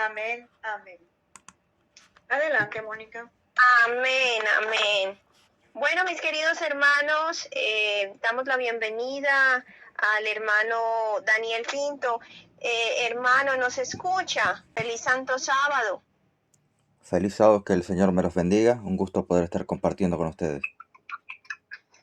Amén, amén. Adelante, Mónica. Amén, amén. Bueno, mis queridos hermanos, damos la bienvenida al hermano Daniel Pinto. Hermano, ¿nos escucha? Feliz Santo Sábado. Feliz sábado, que el Señor me los bendiga. Un gusto poder estar compartiendo con ustedes.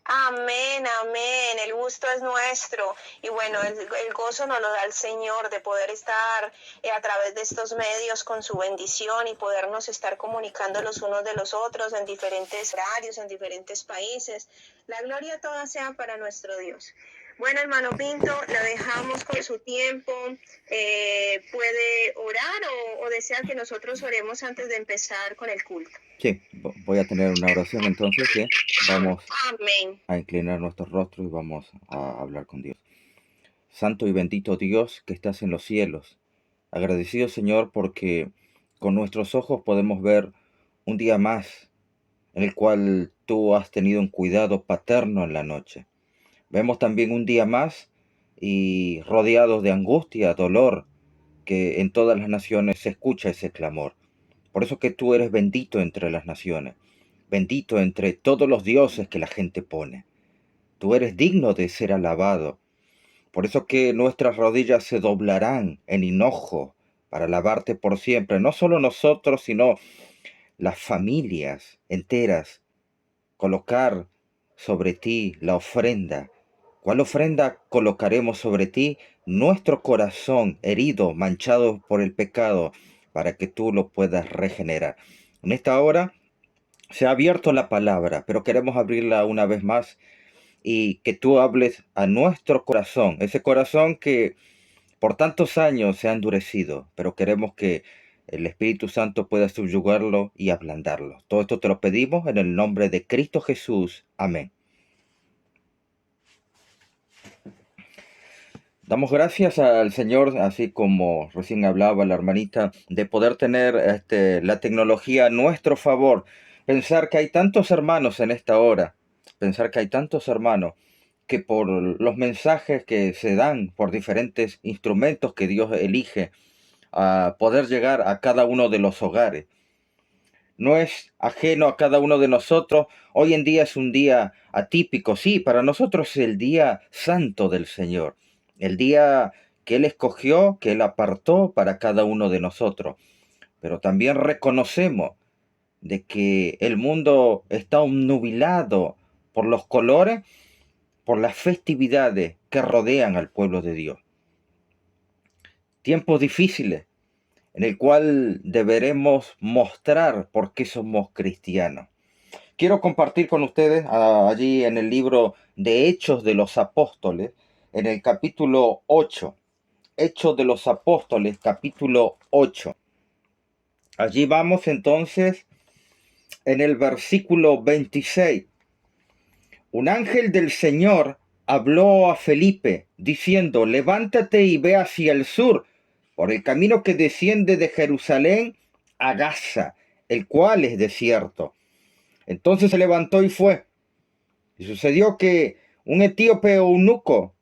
Amén, amén. El gusto es nuestro. Y bueno, el gozo nos lo da el Señor de poder estar a través de estos medios con su bendición y podernos estar comunicando los unos de los otros en diferentes horarios, en diferentes países. La gloria toda sea para nuestro Dios. Bueno, hermano Pinto, la dejamos con su tiempo. ¿Puede orar o desea que nosotros oremos antes de empezar con el culto? Sí, voy a tener una oración entonces, ¿sí? Vamos Amén. a inclinar nuestros rostros y vamos a hablar con Dios. Santo y bendito Dios que estás en los cielos. Agradecido, Señor, porque con nuestros ojos podemos ver un día más en el cual tú has tenido un cuidado paterno en la noche. Vemos también un día más y rodeados de angustia, dolor, que en todas las naciones se escucha ese clamor. Por eso que tú eres bendito entre las naciones, bendito entre todos los dioses que la gente pone. Tú eres digno de ser alabado. Por eso que nuestras rodillas se doblarán en hinojo para alabarte por siempre. No solo nosotros, sino las familias enteras. Colocar sobre ti la ofrenda. ¿Cuál ofrenda colocaremos sobre ti? Nuestro corazón herido, manchado por el pecado, para que tú lo puedas regenerar. En esta hora se ha abierto la palabra, pero queremos abrirla una vez más y que tú hables a nuestro corazón, ese corazón que por tantos años se ha endurecido, pero queremos que el Espíritu Santo pueda subyugarlo y ablandarlo. Todo esto te lo pedimos en el nombre de Cristo Jesús. Amén. Damos gracias al Señor, así como recién hablaba la hermanita, de poder tener la tecnología a nuestro favor. Pensar que hay tantos hermanos en esta hora, pensar que hay tantos hermanos que por los mensajes que se dan por diferentes instrumentos que Dios elige, a poder llegar a cada uno de los hogares. No es ajeno a cada uno de nosotros. Hoy en día es un día atípico, sí, para nosotros es el día santo del Señor, el día que Él escogió, que Él apartó para cada uno de nosotros. Pero también reconocemos de que el mundo está obnubilado por los colores, por las festividades que rodean al pueblo de Dios. Tiempos difíciles en el cual deberemos mostrar por qué somos cristianos. Quiero compartir con ustedes allí en el libro de Hechos de los Apóstoles, en el capítulo 8. Hechos de los Apóstoles, capítulo 8. Allí vamos entonces en el versículo 26. Un ángel del Señor habló a Felipe, diciendo: levántate y ve hacia el sur, por el camino que desciende de Jerusalén a Gaza, el cual es desierto. Entonces se levantó y fue. Y sucedió que un etíope eunuco,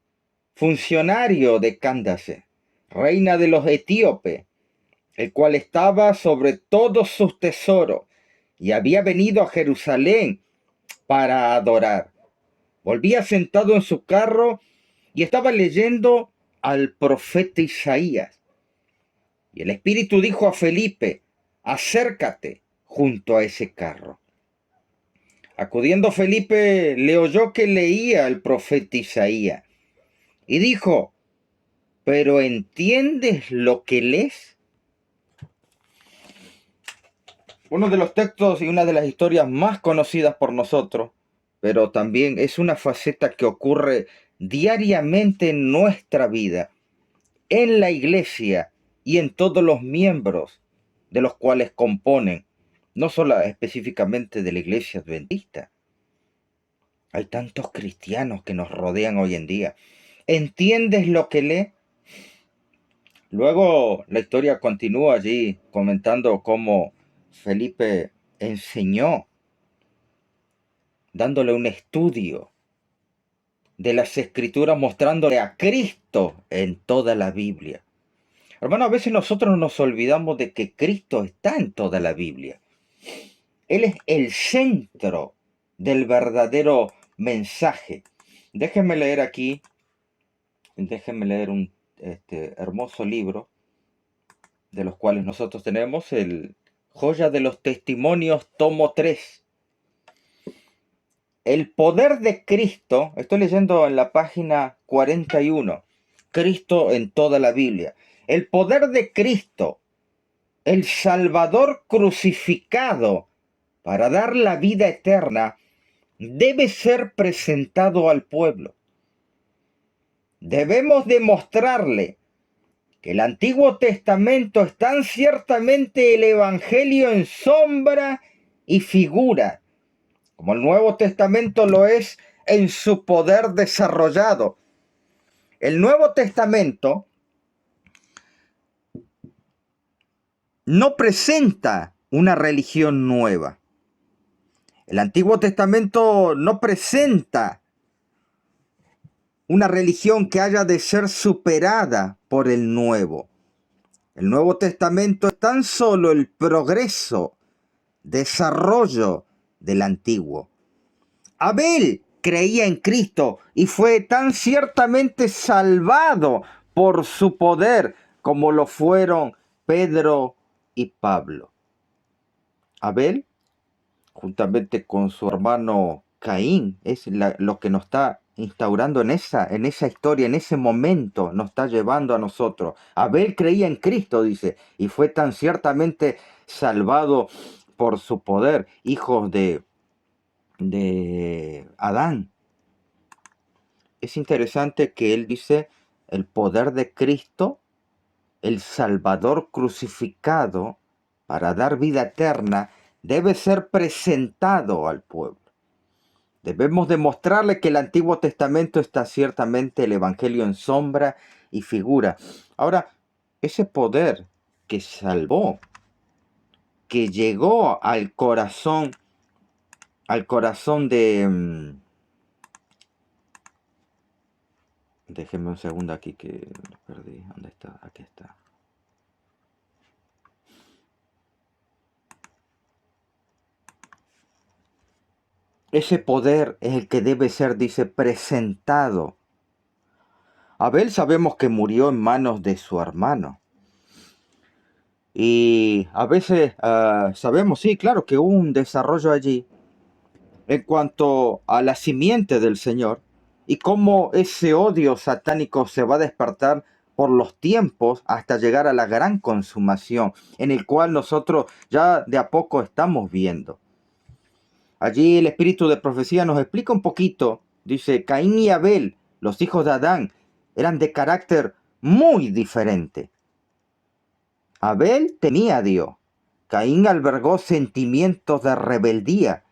funcionario de Cándace, reina de los etíopes, el cual estaba sobre todos sus tesoros, y había venido a Jerusalén para adorar, volvía sentado en su carro y estaba leyendo al profeta Isaías. Y el Espíritu dijo a Felipe: acércate junto a ese carro. Acudiendo Felipe, le oyó que leía el profeta Isaías y dijo: ¿pero entiendes lo que lees? Uno de los textos y una de las historias más conocidas por nosotros, pero también es una faceta que ocurre diariamente en nuestra vida, en la iglesia y en todos los miembros de los cuales componen, no solo específicamente de la iglesia adventista. Hay tantos cristianos que nos rodean hoy en día. ¿Entiendes lo que lee? Luego la historia continúa allí comentando cómo Felipe enseñó, dándole un estudio de las escrituras, mostrándole a Cristo en toda la Biblia. Hermano, a veces nosotros nos olvidamos de que Cristo está en toda la Biblia. Él es el centro del verdadero mensaje. Déjenme leer aquí, déjenme leer un hermoso libro de los cuales nosotros tenemos, el Joya de los Testimonios, tomo 3. El poder de Cristo, estoy leyendo en la página 41, Cristo en toda la Biblia. El poder de Cristo, el Salvador crucificado para dar la vida eterna, debe ser presentado al pueblo. Debemos demostrarle que el Antiguo Testamento es tan ciertamente el Evangelio en sombra y figura, como el Nuevo Testamento lo es en su poder desarrollado. El Nuevo Testamento no presenta una religión nueva. El Antiguo Testamento no presenta una religión que haya de ser superada por el Nuevo. El Nuevo Testamento es tan solo el progreso, desarrollo del Antiguo. Abel creía en Cristo y fue tan ciertamente salvado por su poder como lo fueron Pedro y Pablo. Abel, juntamente con su hermano Caín, es lo que nos está instaurando en esa historia, en ese momento nos está llevando a nosotros. Abel creía en Cristo, dice, y fue tan ciertamente salvado por su poder, hijos de Adán. Es interesante que él dice el poder de Cristo, el Salvador crucificado para dar vida eterna, debe ser presentado al pueblo. Debemos demostrarle que el Antiguo Testamento está ciertamente el Evangelio en sombra y figura. Ahora, ese poder que salvó, que llegó al corazón de... Déjenme un segundo aquí que lo perdí. ¿Dónde está? Aquí está. Ese poder es el que debe ser, dice, presentado. Abel sabemos que murió en manos de su hermano. Y a veces sabemos, sí, claro, que hubo un desarrollo allí en cuanto a la simiente del Señor y cómo ese odio satánico se va a despertar por los tiempos hasta llegar a la gran consumación, en el cual nosotros ya de a poco estamos viendo. Allí el espíritu de profecía nos explica un poquito. Dice, Caín y Abel, los hijos de Adán, eran de carácter muy diferente. Abel temía a Dios. Caín albergó sentimientos de rebeldía.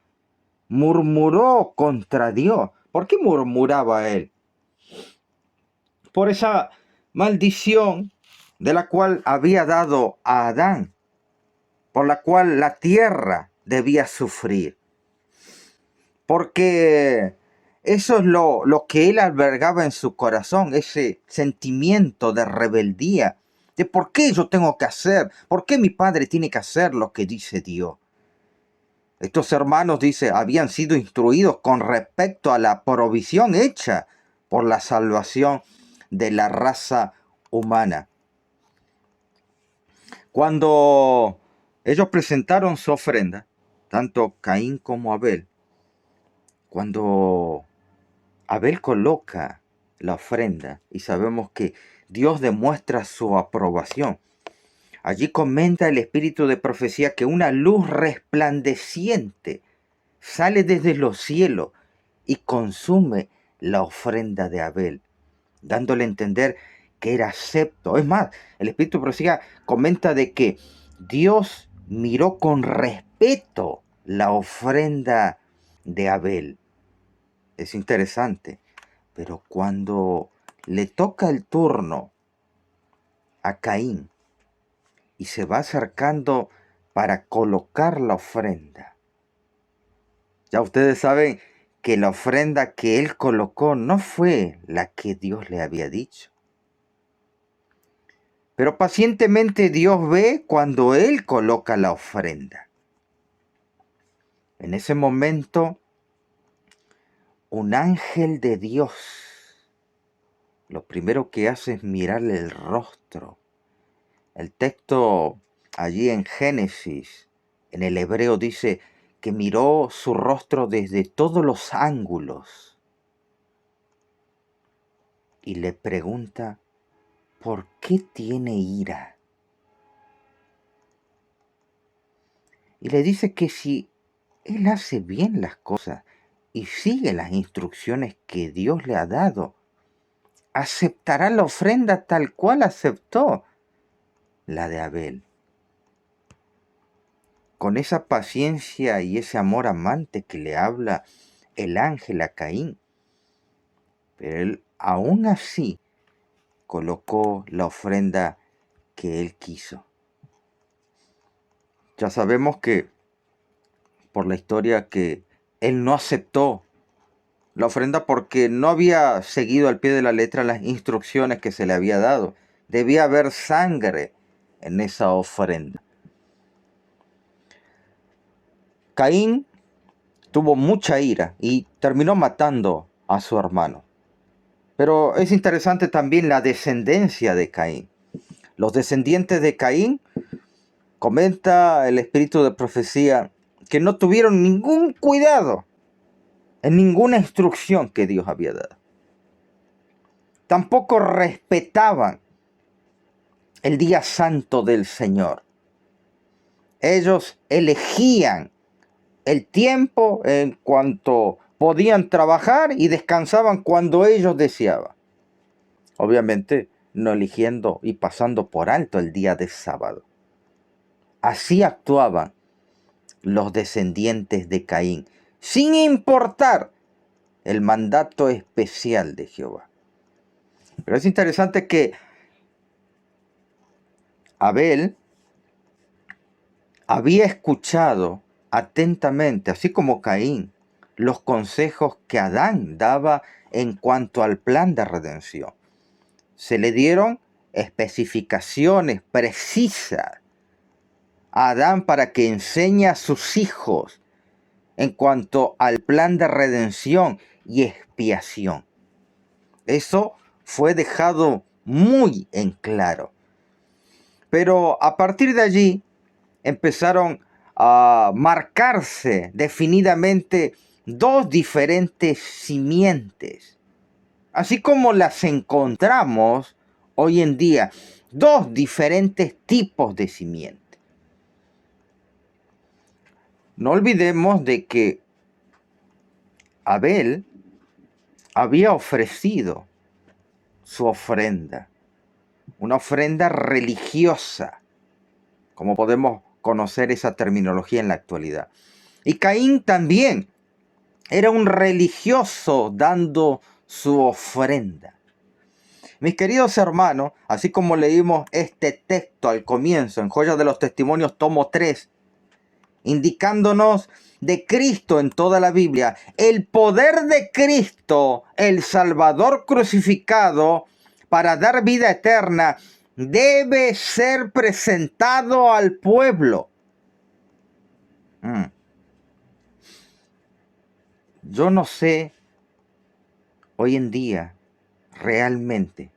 Murmuró contra Dios. ¿Por qué murmuraba él? Por esa maldición de la cual había dado a Adán, por la cual la tierra debía sufrir. Porque eso es lo que él albergaba en su corazón, ese sentimiento de rebeldía, de por qué yo tengo que hacer, por qué mi padre tiene que hacer lo que dice Dios. Estos hermanos, dice, habían sido instruidos con respecto a la provisión hecha por la salvación de la raza humana. Cuando ellos presentaron su ofrenda, tanto Caín como Abel, cuando Abel coloca la ofrenda y sabemos que Dios demuestra su aprobación, allí comenta el espíritu de profecía que una luz resplandeciente sale desde los cielos y consume la ofrenda de Abel, dándole a entender que era acepto. Es más, el espíritu de profecía comenta de que Dios miró con respeto la ofrenda de Abel. Es interesante, pero cuando le toca el turno a Caín y se va acercando para colocar la ofrenda, ya ustedes saben que la ofrenda que él colocó no fue la que Dios le había dicho. Pero pacientemente Dios ve cuando Él coloca la ofrenda. En ese momento, un ángel de Dios, lo primero que hace es mirarle el rostro. El texto allí en Génesis, en el hebreo, dice que miró su rostro desde todos los ángulos y le pregunta, ¿por qué tiene ira? Y le dice que si él hace bien las cosas y sigue las instrucciones que Dios le ha dado, aceptará la ofrenda tal cual aceptó la de Abel. Con esa paciencia y ese amor amante que le habla el ángel a Caín. Pero él aún así colocó la ofrenda que él quiso. Ya sabemos que por la historia que él no aceptó la ofrenda porque no había seguido al pie de la letra las instrucciones que se le había dado. Debía haber sangre en esa ofrenda. Caín tuvo mucha ira y terminó matando a su hermano. Pero es interesante también la descendencia de Caín. Los descendientes de Caín, comenta el espíritu de profecía, que no tuvieron ningún cuidado en ninguna instrucción que Dios había dado. Tampoco respetaban el día santo del Señor. Ellos elegían el tiempo en cuanto podían trabajar y descansaban cuando ellos deseaban. Obviamente no eligiendo y pasando por alto el día de sábado. Así actuaban los descendientes de Caín, sin importar el mandato especial de Jehová. Pero es interesante que Abel había escuchado atentamente, así como Caín, los consejos que Adán daba en cuanto al plan de redención. Se le dieron especificaciones precisas a Adán para que enseñe a sus hijos en cuanto al plan de redención y expiación. Eso fue dejado muy en claro. Pero a partir de allí empezaron a marcarse definidamente dos diferentes simientes, así como las encontramos hoy en día, dos diferentes tipos de simiente. No olvidemos de que Abel había ofrecido su ofrenda, una ofrenda religiosa, como podemos conocer esa terminología en la actualidad. Y Caín también era un religioso dando su ofrenda. Mis queridos hermanos, así como leímos este texto al comienzo en Joyas de los Testimonios, tomo 3, indicándonos de Cristo en toda la Biblia, el poder de Cristo, el Salvador crucificado, para dar vida eterna, debe ser presentado al pueblo. Yo no sé hoy en día realmente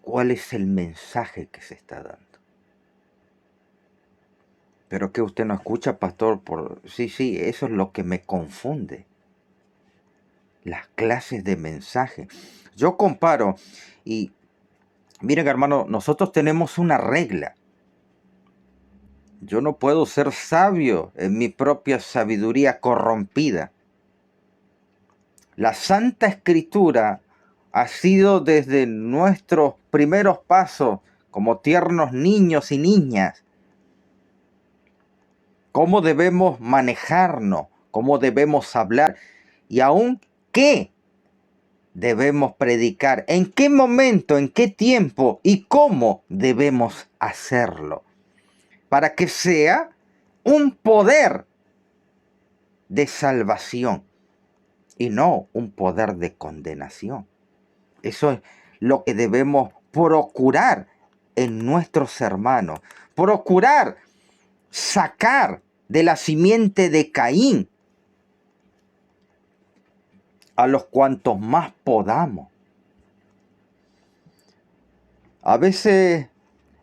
cuál es el mensaje que se está dando. Pero que usted no escucha, pastor, sí, eso es lo que me confunde. Las clases de mensaje. Yo comparo y miren, hermano, nosotros tenemos una regla. Yo no puedo ser sabio en mi propia sabiduría corrompida. La Santa Escritura ha sido desde nuestros primeros pasos como tiernos niños y niñas cómo debemos manejarnos, cómo debemos hablar y aún qué debemos predicar, en qué momento, en qué tiempo y cómo debemos hacerlo, para que sea un poder de salvación y no un poder de condenación. Eso es lo que debemos procurar en nuestros hermanos, procurar sacar de la simiente de Caín a los cuantos más podamos. A veces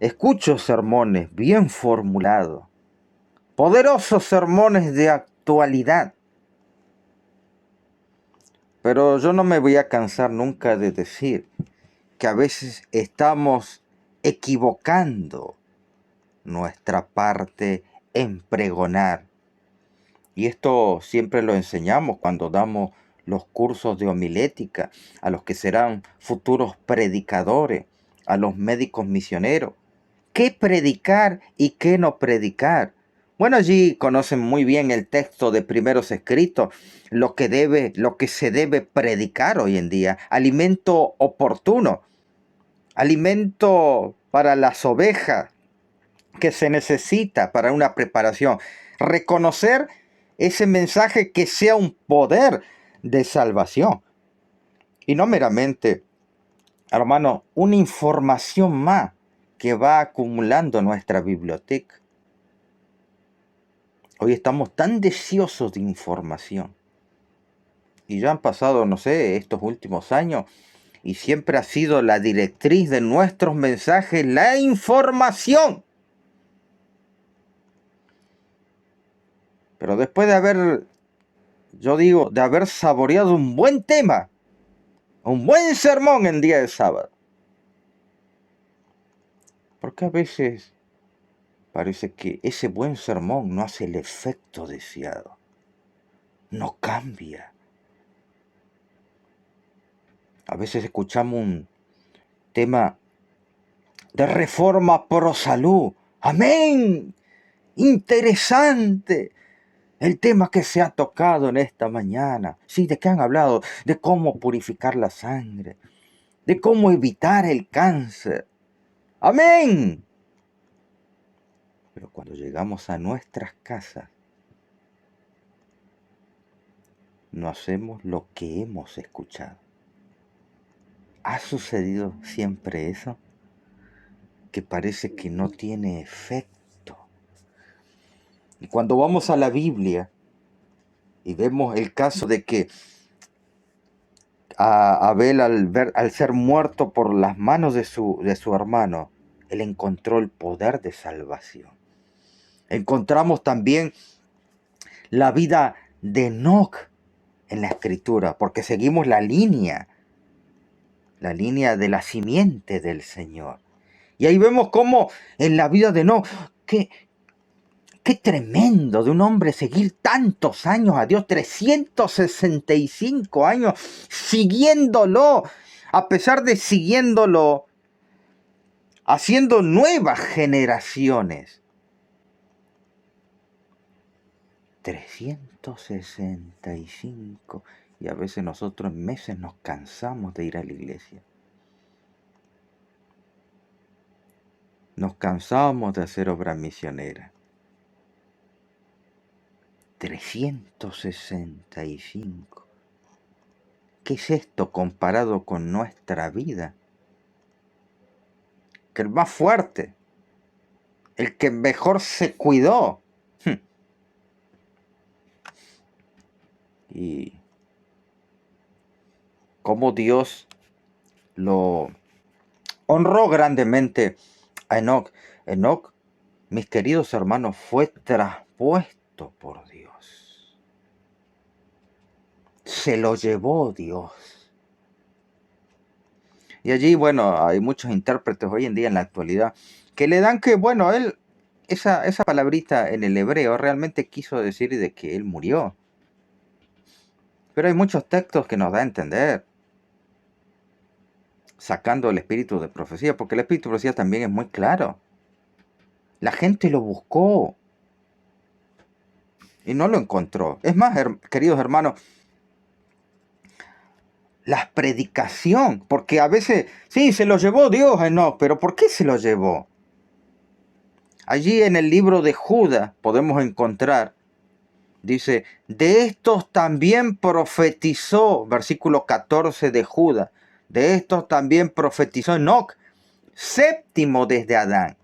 escucho sermones bien formulados, poderosos sermones de actualidad, pero yo no me voy a cansar nunca de decir que a veces estamos equivocando nuestra parte en pregonar. Y esto siempre lo enseñamos cuando damos los cursos de homilética a los que serán futuros predicadores, a los médicos misioneros. ¿Qué predicar y qué no predicar? Bueno, allí conocen muy bien el texto de Primeros Escritos, lo que se debe predicar hoy en día. Alimento oportuno, alimento para las ovejas que se necesita para una preparación. Reconocer ese mensaje que sea un poder de salvación. Y no meramente, hermano, una información más que va acumulando nuestra biblioteca. Hoy estamos tan deseosos de información. Y ya han pasado, no sé, estos últimos años, y siempre ha sido la directriz de nuestros mensajes, la información. Pero después de haber, de haber saboreado un buen tema, un buen sermón en día de sábado, porque a veces parece que ese buen sermón no hace el efecto deseado, no cambia. A veces escuchamos un tema de reforma pro salud. ¡Amén! Interesante el tema que se ha tocado en esta mañana. Sí, ¿de qué han hablado? De cómo purificar la sangre, de cómo evitar el cáncer. ¡Amén! Pero cuando llegamos a nuestras casas, no hacemos lo que hemos escuchado. ¿Ha sucedido siempre eso? Que parece que no tiene efecto. Y cuando vamos a la Biblia y vemos el caso de que a Abel al ser muerto por las manos de su hermano, él encontró el poder de salvación. Encontramos también la vida de Enoc en la Escritura, porque seguimos la línea de la simiente del Señor. Y ahí vemos cómo en la vida de Enoc, qué tremendo de un hombre seguir tantos años a Dios, 365 años siguiéndolo, a pesar de siguiéndolo, haciendo nuevas generaciones. 365, y a veces nosotros en meses nos cansamos de ir a la iglesia. Nos cansamos de hacer obra misionera. 365. ¿Qué es esto comparado con nuestra vida? Que el más fuerte, el que mejor se cuidó. Y cómo Dios lo honró grandemente a Enoc. Enoc, mis queridos hermanos, fue traspuesto por Dios. Se lo llevó Dios. Y allí, bueno, hay muchos intérpretes hoy en día en la actualidad que le dan que, bueno, él, esa palabrita en el hebreo realmente quiso decir de que él murió. Pero hay muchos textos que nos da a entender, sacando el espíritu de profecía, porque el espíritu de profecía también es muy claro. La gente lo buscó y no lo encontró. Es más, queridos hermanos, la predicación, porque a veces, sí, se lo llevó Dios, no, pero ¿por qué se lo llevó? Allí en el libro de Judas podemos encontrar, dice, de estos también profetizó, versículo 14 de Judas, de estos también profetizó Enoc, séptimo desde Adán,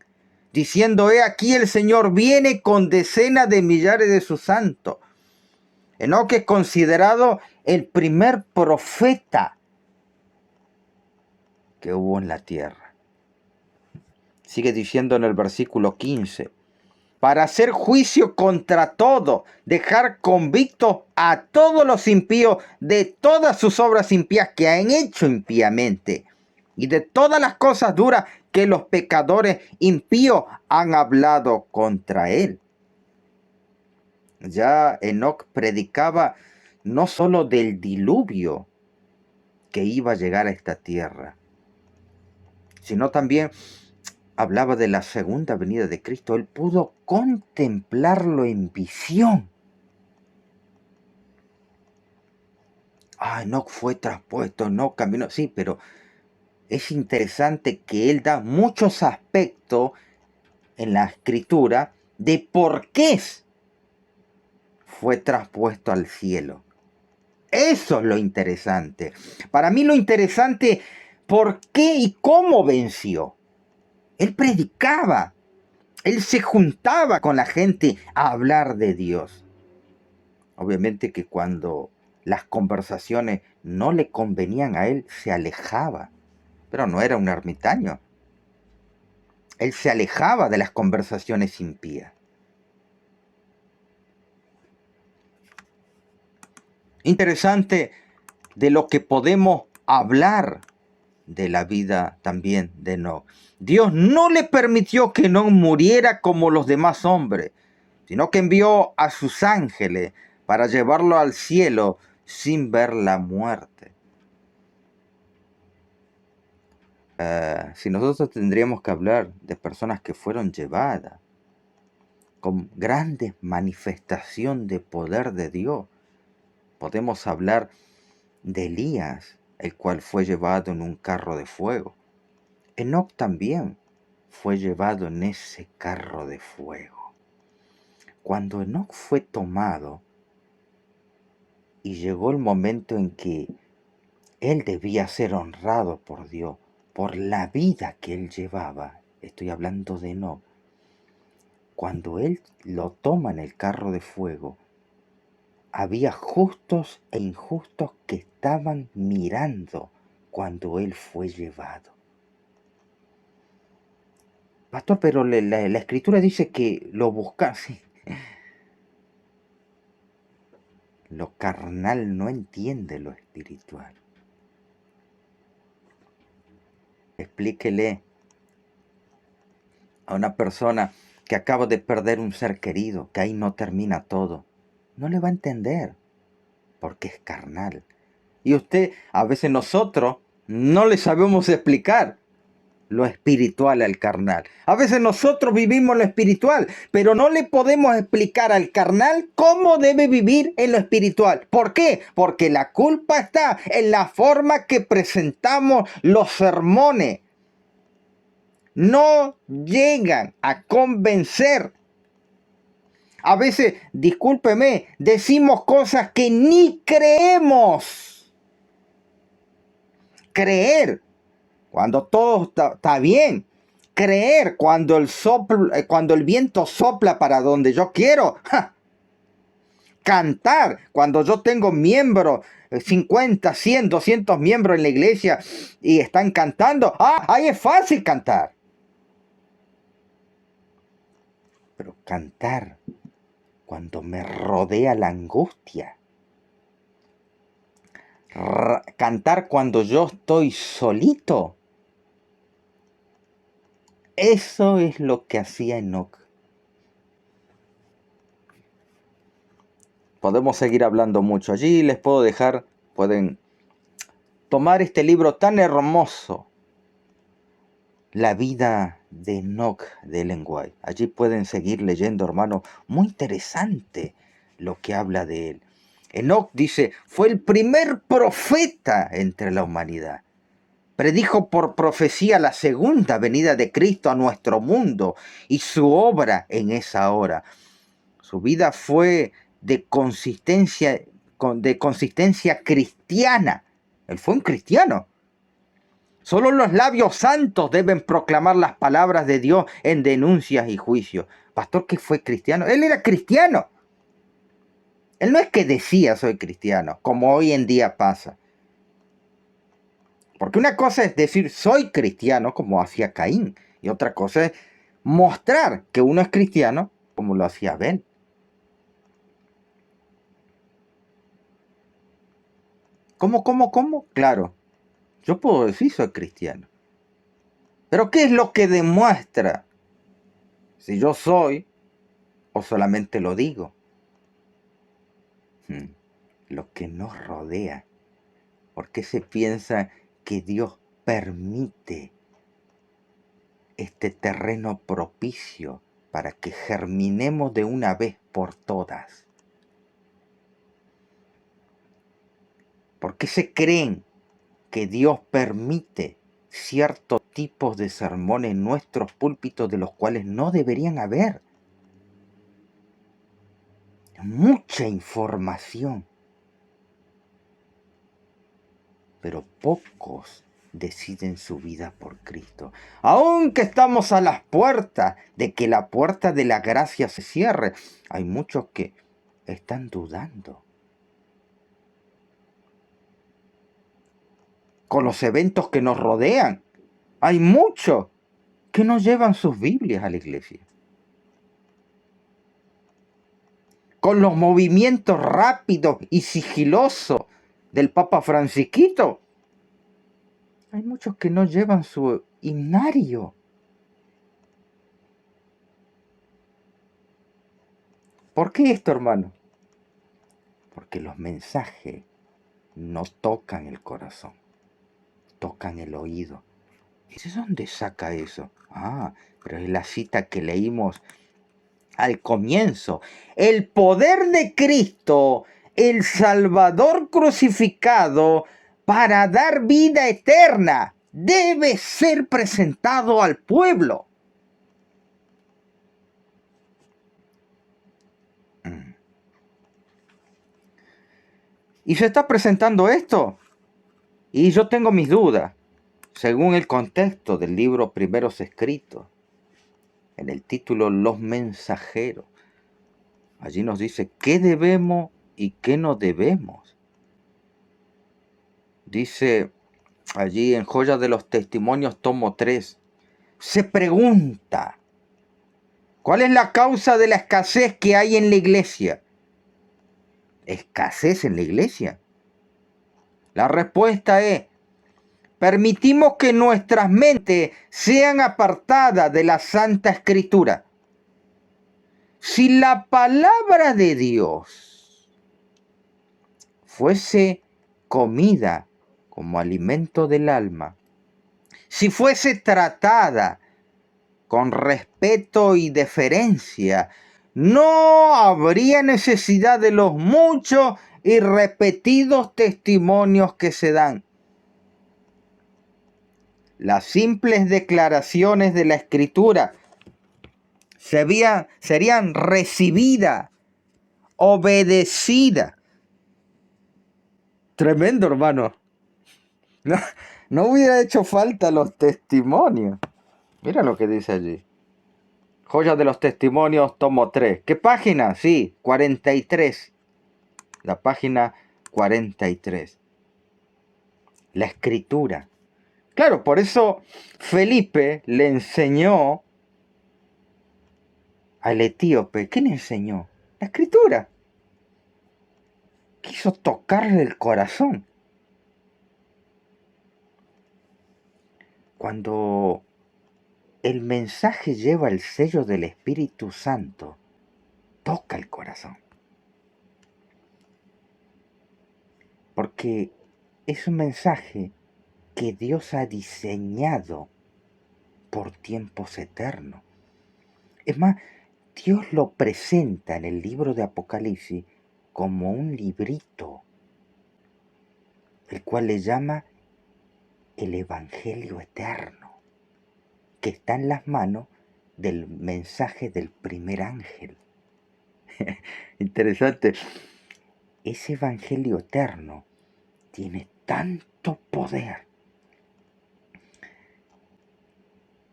diciendo: he aquí el Señor viene con decenas de millares de sus santos. Enoc es considerado el primer profeta que hubo en la tierra. Sigue diciendo en el versículo 15: para hacer juicio contra todo, dejar convictos a todos los impíos de todas sus obras impías que han hecho impíamente, y de todas las cosas duras que los pecadores impíos han hablado contra él. Ya Enoc predicaba no solo del diluvio que iba a llegar a esta tierra, sino también hablaba de la segunda venida de Cristo. Él pudo contemplarlo en visión. No fue traspuesto, no caminó. Sí, pero es interesante que él da muchos aspectos en la escritura de por qué fue traspuesto al cielo. Eso es lo interesante. Para mí lo interesante, ¿por qué y cómo venció? Él predicaba. Él se juntaba con la gente a hablar de Dios. Obviamente que cuando las conversaciones no le convenían a él, se alejaba. Pero no era un ermitaño. Él se alejaba de las conversaciones impías. Interesante de lo que podemos hablar de la vida también de Enoc. Dios no le permitió que Enoc muriera como los demás hombres, sino que envió a sus ángeles para llevarlo al cielo sin ver la muerte. Si nosotros tendríamos que hablar de personas que fueron llevadas con grandes manifestación de poder de Dios, podemos hablar de Elías, el cual fue llevado en un carro de fuego. Enoc también fue llevado en ese carro de fuego. Cuando Enoc fue tomado y llegó el momento en que él debía ser honrado por Dios por la vida que él llevaba, estoy hablando de Enoc, cuando él lo toma en el carro de fuego, había justos e injustos que estaban mirando cuando él fue llevado. Pastor, pero la escritura dice que lo buscase. Lo carnal no entiende lo espiritual. Explíquele a una persona que acaba de perder un ser querido, que ahí no termina todo. No le va a entender, porque es carnal. Y a veces nosotros no le sabemos explicar lo espiritual al carnal. A veces nosotros vivimos lo espiritual, pero no le podemos explicar al carnal cómo debe vivir en lo espiritual. ¿Por qué? Porque la culpa está en la forma que presentamos los sermones. No llegan a convencer. A veces, discúlpeme, decimos cosas que ni creemos. Creer cuando todo está bien. Creer cuando el viento sopla para donde yo quiero. ¡Ja! Cantar cuando yo tengo miembros, 50, 100, 200 miembros en la iglesia y están cantando. Ahí es fácil cantar. Pero cantar cuando me rodea la angustia. Cantar cuando yo estoy solito. Eso es lo que hacía Enoc. Podemos seguir hablando mucho. Allí les puedo dejar, pueden tomar este libro tan hermoso, La vida de Enoc de Ellen White. Allí pueden seguir leyendo, hermano. Muy interesante lo que habla de él. Enoc dice, fue el primer profeta entre la humanidad. Predijo por profecía la segunda venida de Cristo a nuestro mundo y su obra en esa hora. Su vida fue de consistencia cristiana. Él fue un cristiano. Solo los labios santos deben proclamar las palabras de Dios en denuncias y juicios. Pastor que fue cristiano, él era cristiano. Él no es que decía soy cristiano, como hoy en día pasa. Porque una cosa es decir soy cristiano, como hacía Caín, y otra cosa es mostrar que uno es cristiano, como lo hacía Abel. ¿Cómo? Claro, yo puedo decir soy cristiano. Pero ¿qué es lo que demuestra si yo soy o solamente lo digo? Lo que nos rodea. ¿Por qué se piensa que Dios permite este terreno propicio para que germinemos de una vez por todas? ¿Por qué se creen que Dios permite ciertos tipos de sermones en nuestros púlpitos de los cuales no deberían haber? Mucha información, pero pocos deciden su vida por Cristo. Aunque estamos a las puertas de que la puerta de la gracia se cierre, hay muchos que están dudando. Con los eventos que nos rodean, hay muchos que no llevan sus Biblias a la iglesia. Con los movimientos rápidos y sigilosos del Papa Francisquito, hay muchos que no llevan su himnario. ¿Por qué esto, hermano? Porque los mensajes no tocan el corazón, tocan el oído. ¿Y de dónde saca eso? Pero es la cita que leímos al comienzo. El poder de Cristo, el Salvador crucificado, para dar vida eterna, debe ser presentado al pueblo. Y se está presentando esto. Y yo tengo mis dudas, según el contexto del libro Primeros Escritos, en el título Los Mensajeros. Allí nos dice qué debemos y qué no debemos. Dice allí en Joya de los Testimonios, tomo 3, se pregunta, ¿cuál es la causa de la escasez que hay en la iglesia? ¿Escasez en la iglesia? La respuesta es, permitimos que nuestras mentes sean apartadas de la Santa Escritura. Si la palabra de Dios fuese comida como alimento del alma, si fuese tratada con respeto y deferencia, no habría necesidad de los muchos y repetidos testimonios que se dan. Las simples declaraciones de la Escritura serían recibidas, obedecidas. Tremendo, hermano. No hubiera hecho falta los testimonios. Mira lo que dice allí. Joya de los Testimonios, tomo 3. ¿Qué página? Sí, 43. La página 43. La Escritura. Claro, por eso Felipe le enseñó al etíope. ¿Qué le enseñó? La Escritura. Quiso tocarle el corazón. Cuando el mensaje lleva el sello del Espíritu Santo, toca el corazón. Porque es un mensaje que Dios ha diseñado por tiempos eternos. Es más, Dios lo presenta en el libro de Apocalipsis como un librito, el cual le llama el Evangelio Eterno, que está en las manos del mensaje del primer ángel. Interesante. Ese Evangelio Eterno tiene tanto poder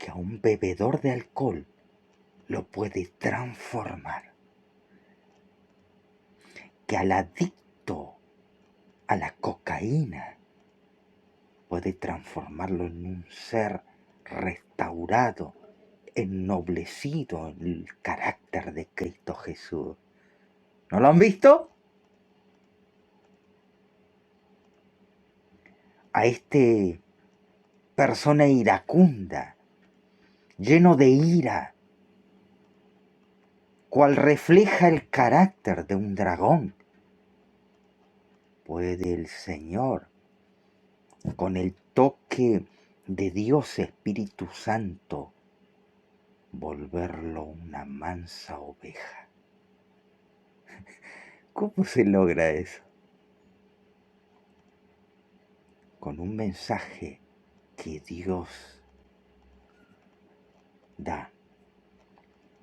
que a un bebedor de alcohol lo puede transformar, que al adicto a la cocaína puede transformarlo en un ser restaurado, ennoblecido en el carácter de Cristo Jesús. ¿No lo han visto? A este persona iracunda, lleno de ira, cual refleja el carácter de un dragón, puede el Señor, con el toque de Dios Espíritu Santo, volverlo una mansa oveja. ¿Cómo se logra eso? Con un mensaje que Dios da,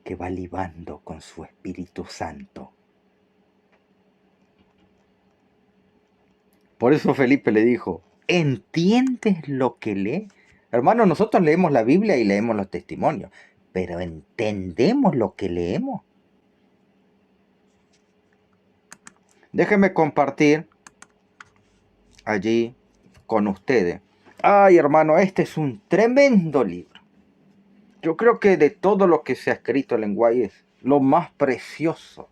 que va libando con su Espíritu Santo. Por eso Felipe le dijo, ¿entiendes lo que lee? Hermano, nosotros leemos la Biblia y leemos los testimonios, pero ¿entendemos lo que leemos? Déjenme compartir allí con ustedes. Ay, hermano, este es un tremendo libro. Yo creo que de todo lo que se ha escrito en lenguaje es lo más precioso.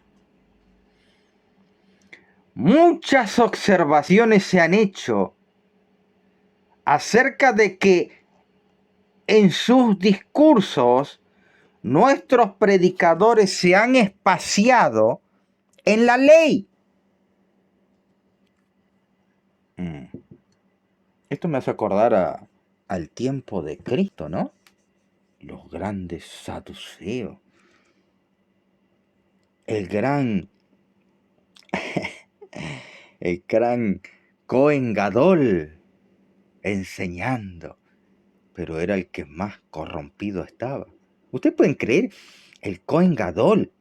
Muchas observaciones se han hecho acerca de que en sus discursos nuestros predicadores se han espaciado en la ley. Esto me hace acordar al tiempo de Cristo, ¿no? Los grandes saduceos. El gran Cohen Gadol enseñando, pero era el que más corrompido estaba. ¿Ustedes pueden creer? El Cohen Gadol,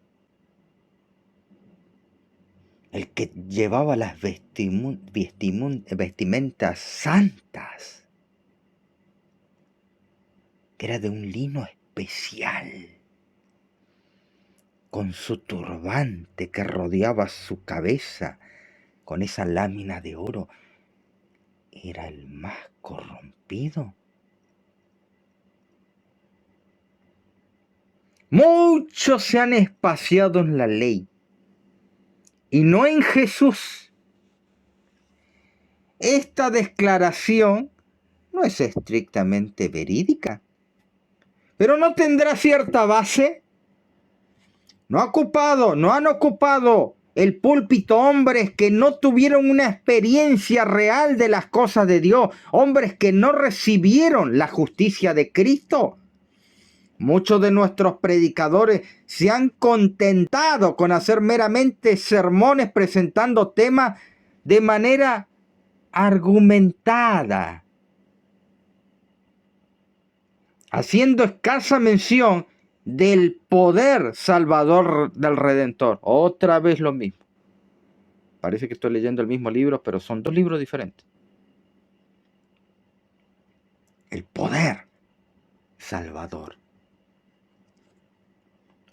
el que llevaba las vestimentas santas, que era de un lino especial, con su turbante que rodeaba su cabeza, con esa lámina de oro, era el más corrompido. Muchos se han espaciado en la ley y no en Jesús. Esta declaración no es estrictamente verídica, pero no tendrá cierta base. No han ocupado el púlpito hombres que no tuvieron una experiencia real de las cosas de Dios, hombres que no recibieron la justicia de Cristo. Muchos de nuestros predicadores se han contentado con hacer meramente sermones presentando temas de manera argumentada, haciendo escasa mención del poder salvador del Redentor. Otra vez lo mismo. Parece que estoy leyendo el mismo libro, pero son dos libros diferentes. El poder salvador.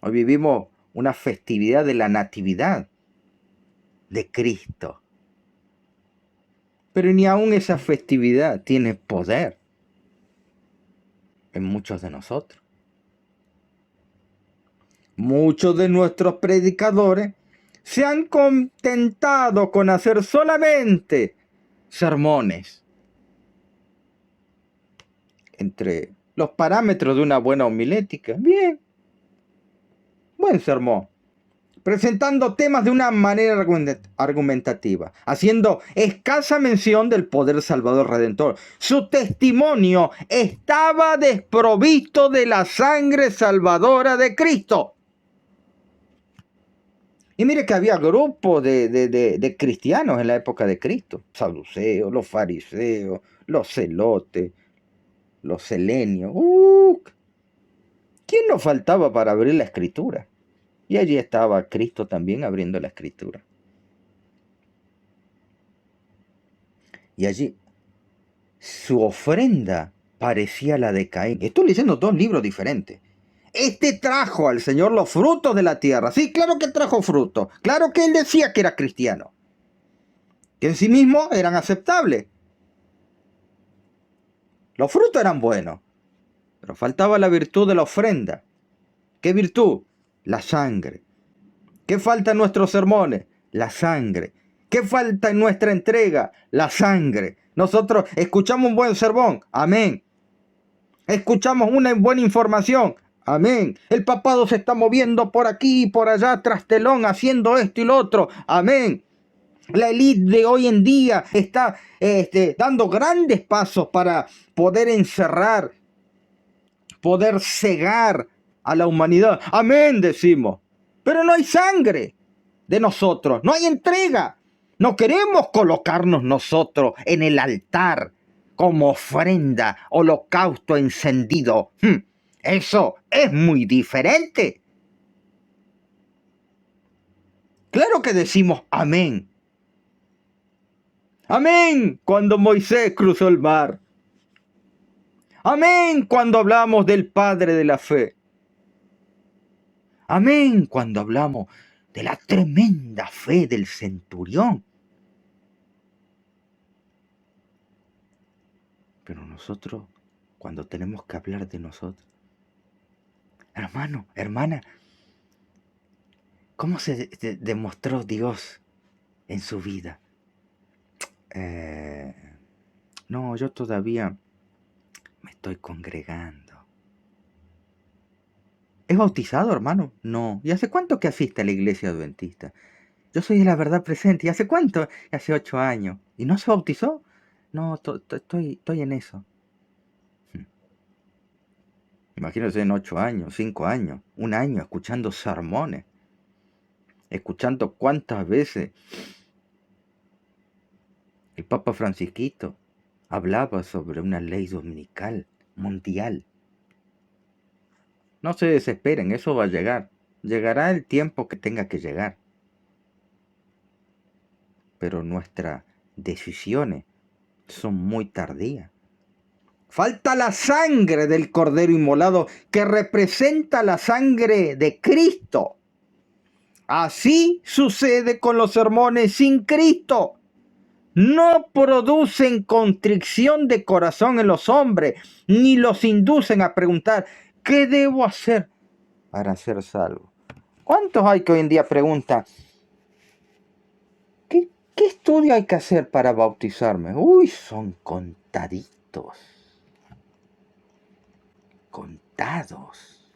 Hoy vivimos una festividad de la Natividad de Cristo. Pero ni aún esa festividad tiene poder en muchos de nosotros. Muchos de nuestros predicadores se han contentado con hacer solamente sermones. Entre los parámetros de una buena homilética, bien, buen sermón. Presentando temas de una manera argumentativa, haciendo escasa mención del poder salvador redentor. Su testimonio estaba desprovisto de la sangre salvadora de Cristo. Y mire que había grupos de cristianos en la época de Cristo. Saduceos, los fariseos, los celotes, los selenios. ¿Quién nos faltaba para abrir la escritura? Y allí estaba Cristo también abriendo la escritura. Y allí su ofrenda parecía la de Caín. Estoy leyendo dos libros diferentes. Este trajo al Señor los frutos de la tierra. Sí, claro que trajo frutos. Claro que él decía que era cristiano. Que en sí mismo eran aceptables. Los frutos eran buenos. Pero faltaba la virtud de la ofrenda. ¿Qué virtud? La sangre. ¿Qué falta en nuestros sermones? La sangre. ¿Qué falta en nuestra entrega? La sangre. Nosotros escuchamos un buen sermón. Amén. Escuchamos una buena información. Amén. El papado se está moviendo por aquí y por allá tras telón haciendo esto y lo otro. Amén. La élite de hoy en día está dando grandes pasos para poder encerrar, poder cegar a la humanidad. Amén, decimos. Pero no hay sangre de nosotros, no hay entrega. No queremos colocarnos nosotros en el altar como ofrenda, holocausto encendido. Eso es muy diferente. Claro que decimos amén. Amén cuando Moisés cruzó el mar. Amén cuando hablamos del Padre de la fe. Amén cuando hablamos de la tremenda fe del centurión. Pero nosotros, cuando tenemos que hablar de nosotros, hermano, hermana, ¿cómo se demostró Dios en su vida? No, yo todavía me estoy congregando. ¿Es bautizado, hermano? No. ¿Y hace cuánto que asiste a la iglesia adventista? Yo soy de la verdad presente. ¿Y hace cuánto? Hace 8 años. ¿Y no se bautizó? No, estoy en eso. Imagínense en 8 años, 5 años, 1 año escuchando sermones. Escuchando cuántas veces el Papa Francisquito hablaba sobre una ley dominical mundial. No se desesperen, eso va a llegar. Llegará el tiempo que tenga que llegar. Pero nuestras decisiones son muy tardías. Falta la sangre del Cordero inmolado que representa la sangre de Cristo. Así sucede con los sermones sin Cristo. No producen contrición de corazón en los hombres, ni los inducen a preguntar, ¿qué debo hacer para ser salvo? ¿Cuántos hay que hoy en día preguntan, ¿qué estudio hay que hacer para bautizarme? Uy, son contaditos. Contados.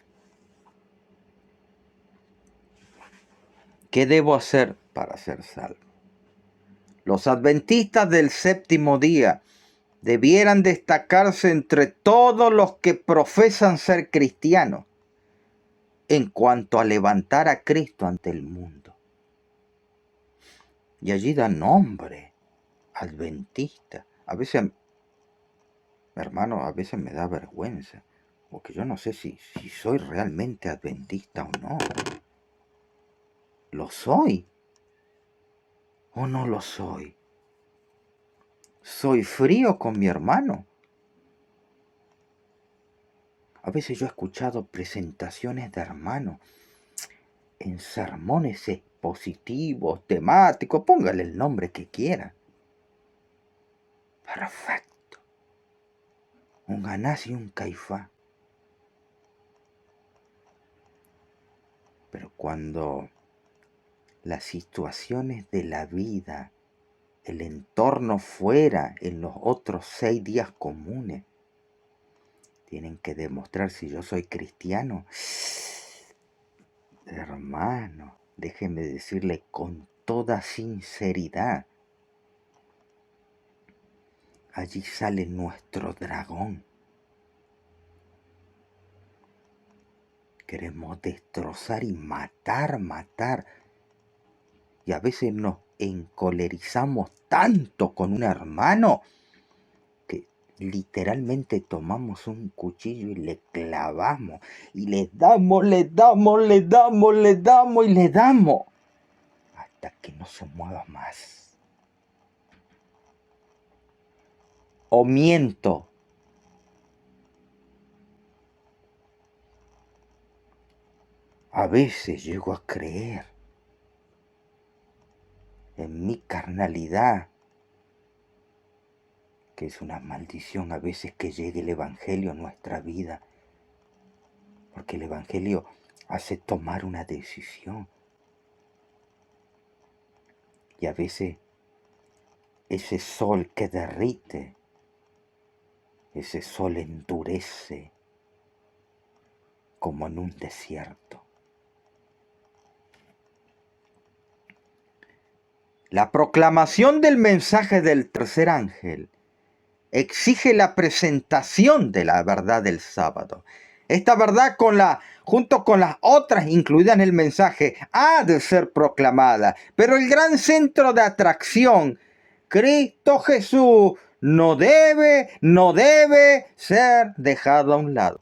¿Qué debo hacer para ser salvo? Los adventistas del séptimo día debieran destacarse entre todos los que profesan ser cristianos en cuanto a levantar a Cristo ante el mundo. Y allí da nombre, adventista. A veces, hermano, a veces me da vergüenza, porque yo no sé si soy realmente adventista o no. ¿Lo soy o no lo soy? ¿Soy frío con mi hermano? A veces yo he escuchado presentaciones de hermanos en sermones expositivos, temáticos, póngale el nombre que quiera. Perfecto. Un Anás y un Caifás. Pero cuando las situaciones de la vida, el entorno fuera en los otros 6 días comunes, tienen que demostrar si yo soy cristiano. Hermano, déjeme decirle con toda sinceridad, allí sale nuestro dragón. Queremos destrozar y matar. Y a veces nos encolerizamos tanto con un hermano que literalmente tomamos un cuchillo y le clavamos. Y le damos hasta que no se mueva más. O miento a veces llego a creer en mi carnalidad que es una maldición a veces que llegue el Evangelio a nuestra vida, porque el Evangelio hace tomar una decisión. Y a veces ese sol que derrite, ese sol endurece como en un desierto. La proclamación del mensaje del tercer ángel exige la presentación de la verdad del sábado. Esta verdad junto con las otras incluidas en el mensaje ha de ser proclamada, pero el gran centro de atracción, Cristo Jesús, no debe ser dejado a un lado.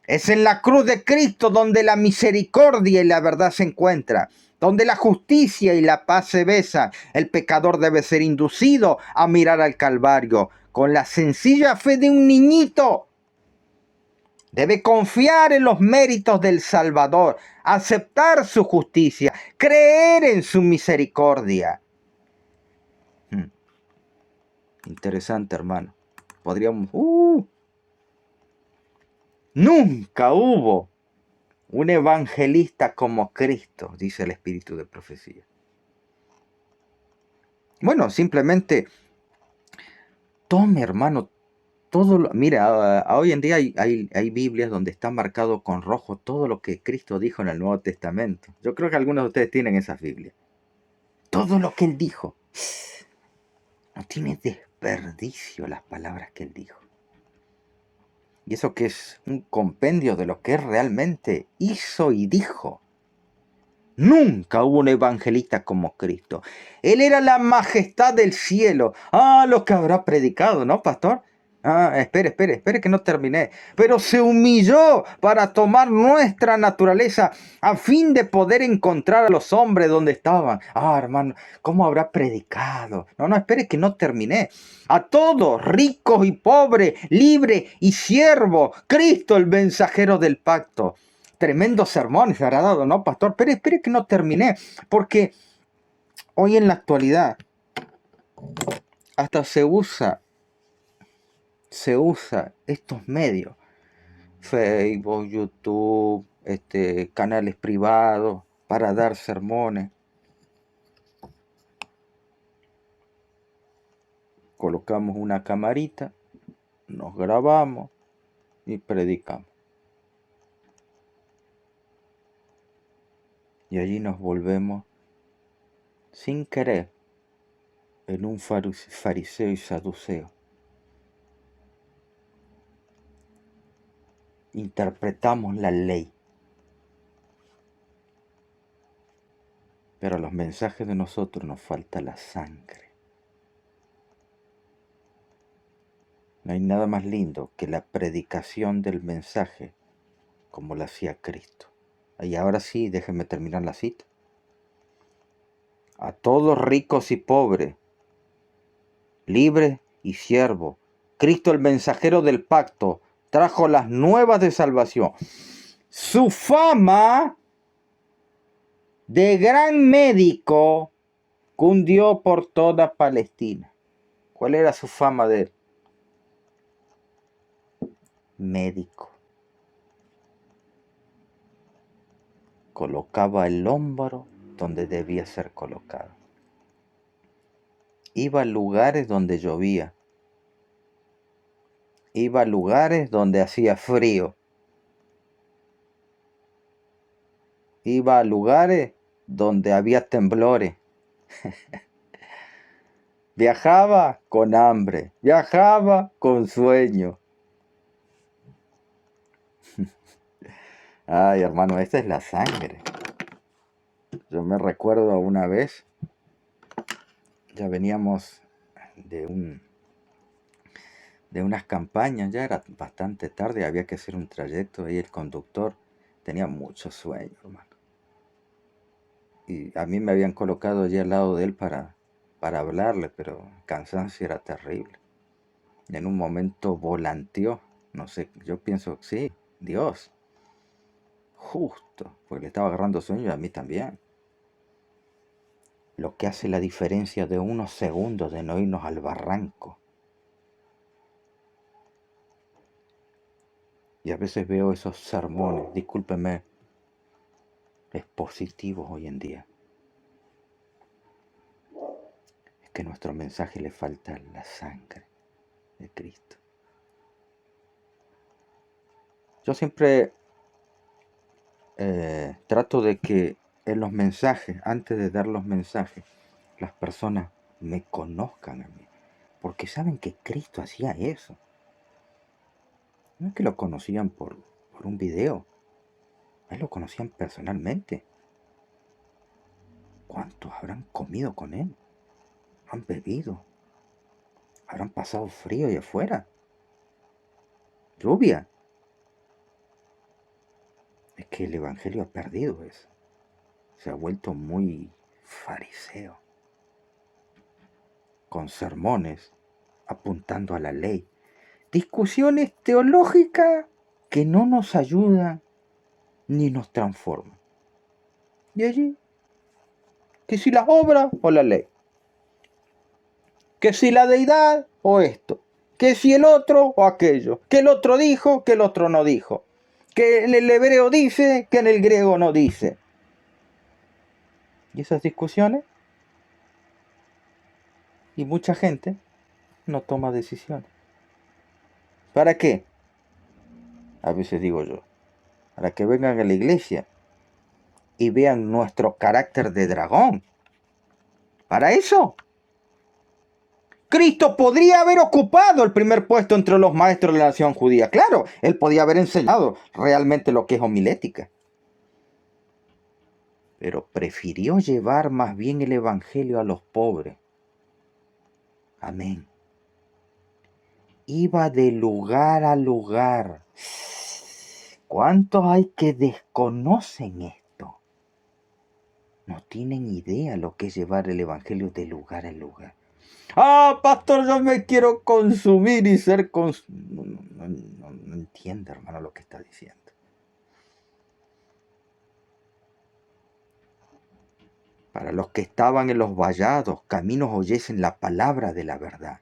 Es en la cruz de Cristo donde la misericordia y la verdad se encuentran, donde la justicia y la paz se besan. El pecador debe ser inducido a mirar al Calvario con la sencilla fe de un niñito. Debe confiar en los méritos del Salvador, aceptar su justicia, creer en su misericordia. Interesante, hermano. Podríamos... Nunca hubo un evangelista como Cristo, dice el Espíritu de Profecía. Bueno, simplemente tome, hermano, mira, hoy en día hay Biblias donde está marcado con rojo todo lo que Cristo dijo en el Nuevo Testamento. Yo creo que algunos de ustedes tienen esas Biblias. Todo lo que Él dijo. No tiene desperdicio las palabras que Él dijo. Y eso que es un compendio de lo que Él realmente hizo y dijo. Nunca hubo un evangelista como Cristo. Él era la majestad del cielo. Lo que habrá predicado, ¿no, pastor? Espere que no terminé. Pero se humilló para tomar nuestra naturaleza a fin de poder encontrar a los hombres donde estaban. Hermano, ¿cómo habrá predicado? No, espere que no terminé. A todos, ricos y pobres, libres y siervos, Cristo el mensajero del pacto. Tremendos sermones habrá dado, ¿no, pastor? Pero espere que no terminé, porque hoy en la actualidad hasta se usa estos medios, Facebook, YouTube, canales privados para dar sermones. Colocamos una camarita, nos grabamos y predicamos. Y allí nos volvemos, sin querer, en un fariseo y saduceo. Interpretamos la ley. Pero a los mensajes de nosotros nos falta la sangre. No hay nada más lindo que la predicación del mensaje como lo hacía Cristo. Y ahora sí, déjenme terminar la cita. A todos ricos y pobres, libres y siervos, Cristo el mensajero del pacto trajo las nuevas de salvación. Su fama de gran médico cundió por toda Palestina. ¿Cuál era su fama de él? Médico. Colocaba el hombro donde debía ser colocado. Iba a lugares donde llovía. Iba a lugares donde hacía frío. Iba a lugares donde había temblores. Viajaba con hambre. Viajaba con sueño. Ay, hermano, esta es la sangre. Yo me recuerdo una vez, ya veníamos de unas campañas, ya era bastante tarde, había que hacer un trayecto, y el conductor tenía mucho sueño, hermano. Y a mí me habían colocado allí al lado de él para hablarle, pero el cansancio era terrible. En un momento volanteó, no sé, yo pienso, sí, Dios. justo, porque le estaba agarrando sueño y a mí también. Lo que hace la diferencia de unos segundos de no irnos al barranco. Y a veces veo esos sermones, discúlpeme, expositivos hoy en día. Es que a nuestro mensaje le falta la sangre de Cristo. Yo siempre trato de que en los mensajes, antes de dar los mensajes, las personas me conozcan a mí. Porque saben que Cristo hacía eso. No es que lo conocían por un video. A él lo conocían personalmente. ¿Cuántos habrán comido con él? ¿Han bebido? ¿Habrán pasado frío allá afuera? ¿Lluvia? Es que el Evangelio ha perdido eso. Se ha vuelto muy fariseo. Con sermones apuntando a la ley. Discusiones teológicas que no nos ayudan ni nos transforman. Y allí, que si las obras o la ley. Que si la deidad o esto. Que si el otro o aquello. Que el otro dijo, que el otro no dijo. Que en el hebreo dice, que en el griego no dice. Y esas discusiones. Y mucha gente no toma decisiones. ¿Para qué? A veces digo yo. Para que vengan a la iglesia y vean nuestro carácter de dragón. ¿Para eso? Cristo podría haber ocupado el primer puesto entre los maestros de la nación judía. Claro, él podía haber enseñado realmente lo que es homilética. Pero prefirió llevar más bien el evangelio a los pobres. Amén. Iba de lugar a lugar. ¿Cuántos hay que desconocen esto? No tienen idea lo que es llevar el evangelio de lugar a lugar. Ah, pastor, yo me quiero consumir y ser no entiende, hermano, lo que está diciendo. Para los que estaban en los vallados, caminos oyesen la palabra de la verdad.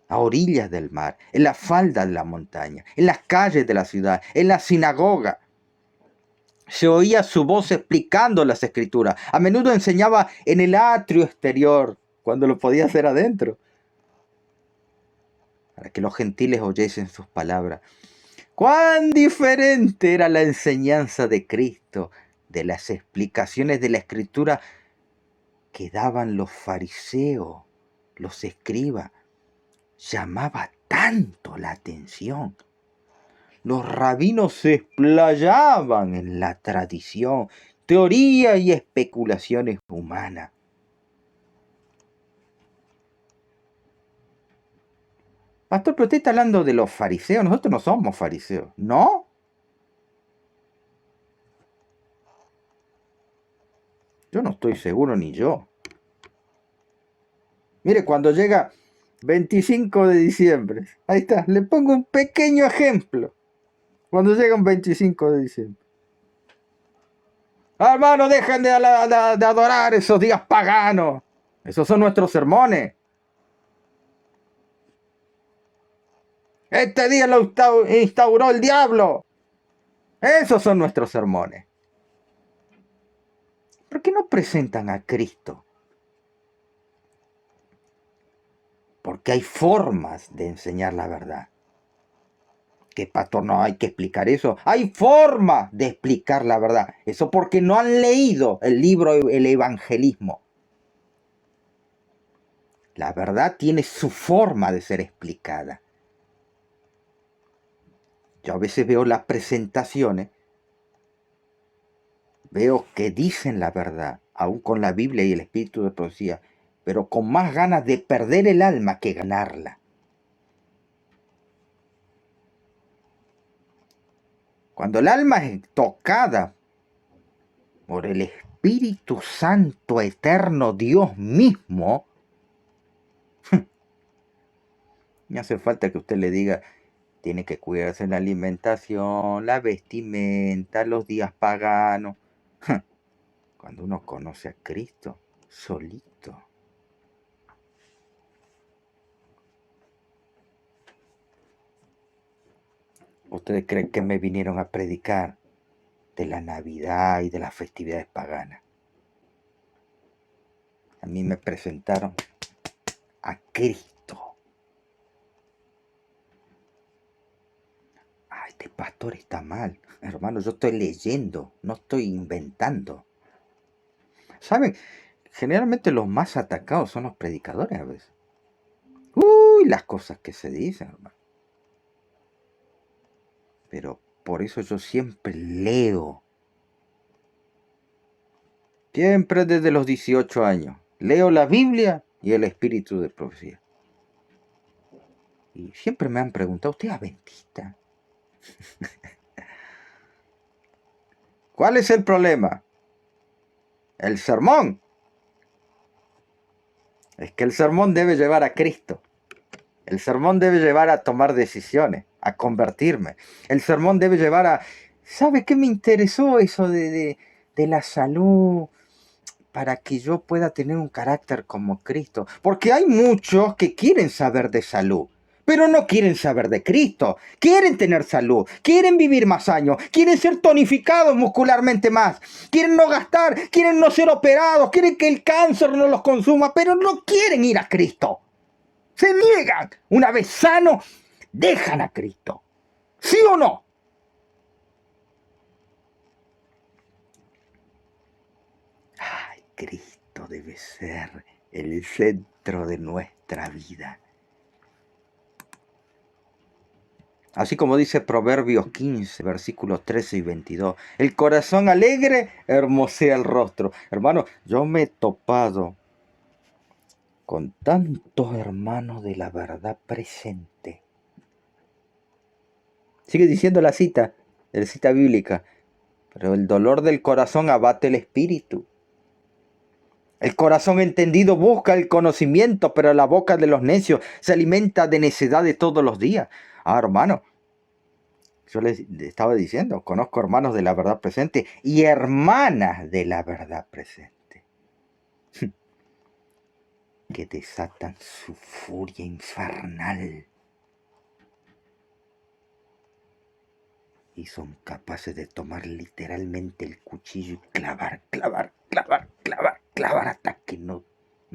A orillas del mar, en la falda de la montaña, en las calles de la ciudad, en la sinagoga. Se oía su voz explicando las escrituras. A menudo enseñaba en el atrio exterior, cuando lo podía hacer adentro, para que los gentiles oyesen sus palabras. ¡Cuán diferente era la enseñanza de Cristo, de las explicaciones de la Escritura que daban los fariseos, los escribas! Llamaba tanto la atención. Los rabinos se explayaban en la tradición, teorías y especulaciones humanas. Pastor, pero usted está hablando de los fariseos. Nosotros no somos fariseos, ¿no? Yo no estoy seguro ni yo. Mire, cuando llega 25 de diciembre, ahí está, le pongo un pequeño ejemplo. Cuando llega un 25 de diciembre. Ah, hermano, dejen de adorar esos días paganos. Esos son nuestros sermones. Este día lo instauró el diablo. Esos son nuestros sermones. ¿Por qué no presentan a Cristo? Porque hay formas de enseñar la verdad. Que pastor, no hay que explicar eso. Hay formas de explicar la verdad. Eso porque no han leído el libro El Evangelismo. La verdad tiene su forma de ser explicada. Yo a veces veo las presentaciones, veo que dicen la verdad, aún con la Biblia y el espíritu de profecía, pero con más ganas de perder el alma que ganarla. Cuando el alma es tocada por el Espíritu Santo eterno, Dios mismo, no hace falta que usted le diga tiene que cuidarse la alimentación, la vestimenta, los días paganos. Cuando uno conoce a Cristo, solito. ¿Ustedes creen que me vinieron a predicar de la Navidad y de las festividades paganas? A mí me presentaron a Cristo. Ah, este pastor está mal. Hermano, yo estoy leyendo, no estoy inventando. ¿Saben? Generalmente los más atacados son los predicadores a veces. Uy, las cosas que se dicen, hermano. Pero por eso yo siempre leo. Siempre desde los 18 años. Leo la Biblia y el espíritu de profecía. Y siempre me han preguntado, ¿usted es adventista? ¿Cuál es el problema? El sermón. Es que el sermón debe llevar a Cristo. El sermón debe llevar a tomar decisiones, a convertirme. El sermón debe llevar a... ¿Sabe qué me interesó eso de la salud? Para que yo pueda tener un carácter como Cristo. Porque hay muchos que quieren saber de salud, pero no quieren saber de Cristo. Quieren tener salud, quieren vivir más años, quieren ser tonificados muscularmente más, quieren no gastar, quieren no ser operados, quieren que el cáncer no los consuma, pero no quieren ir a Cristo. Se niegan. Una vez sanos, dejan a Cristo. ¿Sí o no? Ay, Cristo debe ser el centro de nuestra vida. Así como dice Proverbios 15, versículos 13 y 22. El corazón alegre hermosea el rostro. Hermano, yo me he topado con tantos hermanos de la verdad presente. Sigue diciendo la cita bíblica. Pero el dolor del corazón abate el espíritu. El corazón entendido busca el conocimiento, pero la boca de los necios se alimenta de necedades todos los días. Ah, hermano, yo les estaba diciendo, conozco hermanos de la verdad presente y hermanas de la verdad presente que desatan su furia infernal y son capaces de tomar literalmente el cuchillo y clavar hasta que no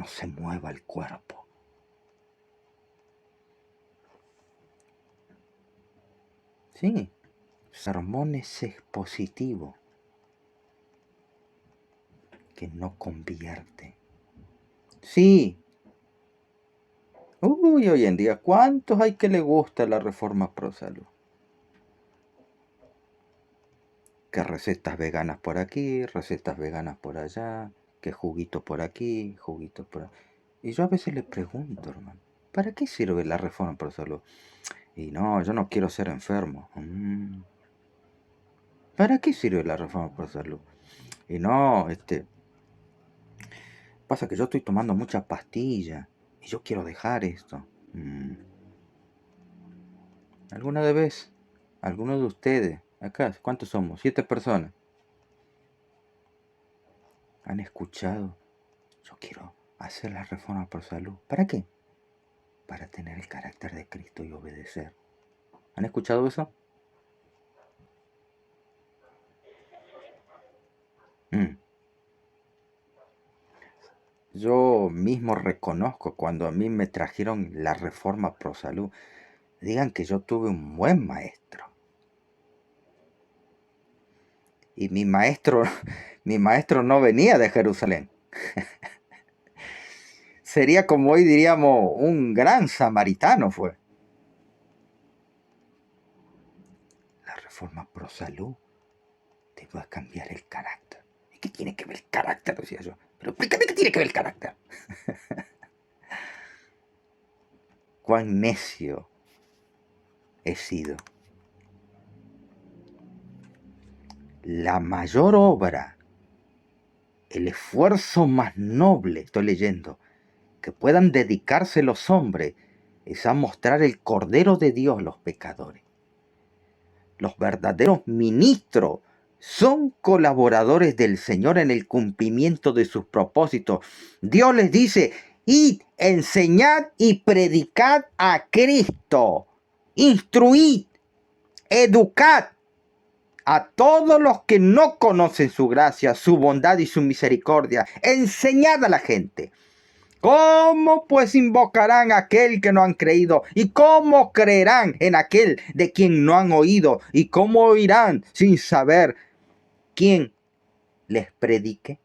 se mueva el cuerpo. Sí, sermones expositivos que no convierten. Sí. Uy, hoy en día, ¿cuántos hay que le gusta la reforma pro salud? Que recetas veganas por aquí, recetas veganas por allá, que juguito por aquí, juguito por allá. Y yo a veces le pregunto, hermano, ¿para qué sirve la reforma pro salud? Y no, yo no quiero ser enfermo. ¿Para qué sirve la reforma pro salud? Y no, pasa que yo estoy tomando mucha pastilla y yo quiero dejar esto. ¿Alguna vez, alguno de ustedes, acá, ¿cuántos somos? 7 personas, han escuchado? Yo quiero hacer la reforma por salud. ¿Para qué? Para tener el carácter de Cristo y obedecer. ¿Han escuchado eso? Yo mismo reconozco cuando a mí me trajeron la reforma pro salud. Digan que yo tuve un buen maestro. Y mi maestro no venía de Jerusalén. Sería como hoy diríamos un gran samaritano fue. La reforma pro salud te va a cambiar el carácter. ¿Y qué tiene que ver el carácter? Decía yo. Pero explícame qué tiene que ver el carácter. Cuán necio he sido. La mayor obra, el esfuerzo más noble, estoy leyendo, que puedan dedicarse los hombres es a mostrar el Cordero de Dios a los pecadores. Los verdaderos ministros son colaboradores del Señor en el cumplimiento de sus propósitos. Dios les dice: id, enseñad y predicad a Cristo. Instruid, educad a todos los que no conocen su gracia, su bondad y su misericordia. Enseñad a la gente. ¿Cómo pues invocarán a aquel que no han creído? ¿Y cómo creerán en aquel de quien no han oído? ¿Y cómo oirán sin saber quién les predique?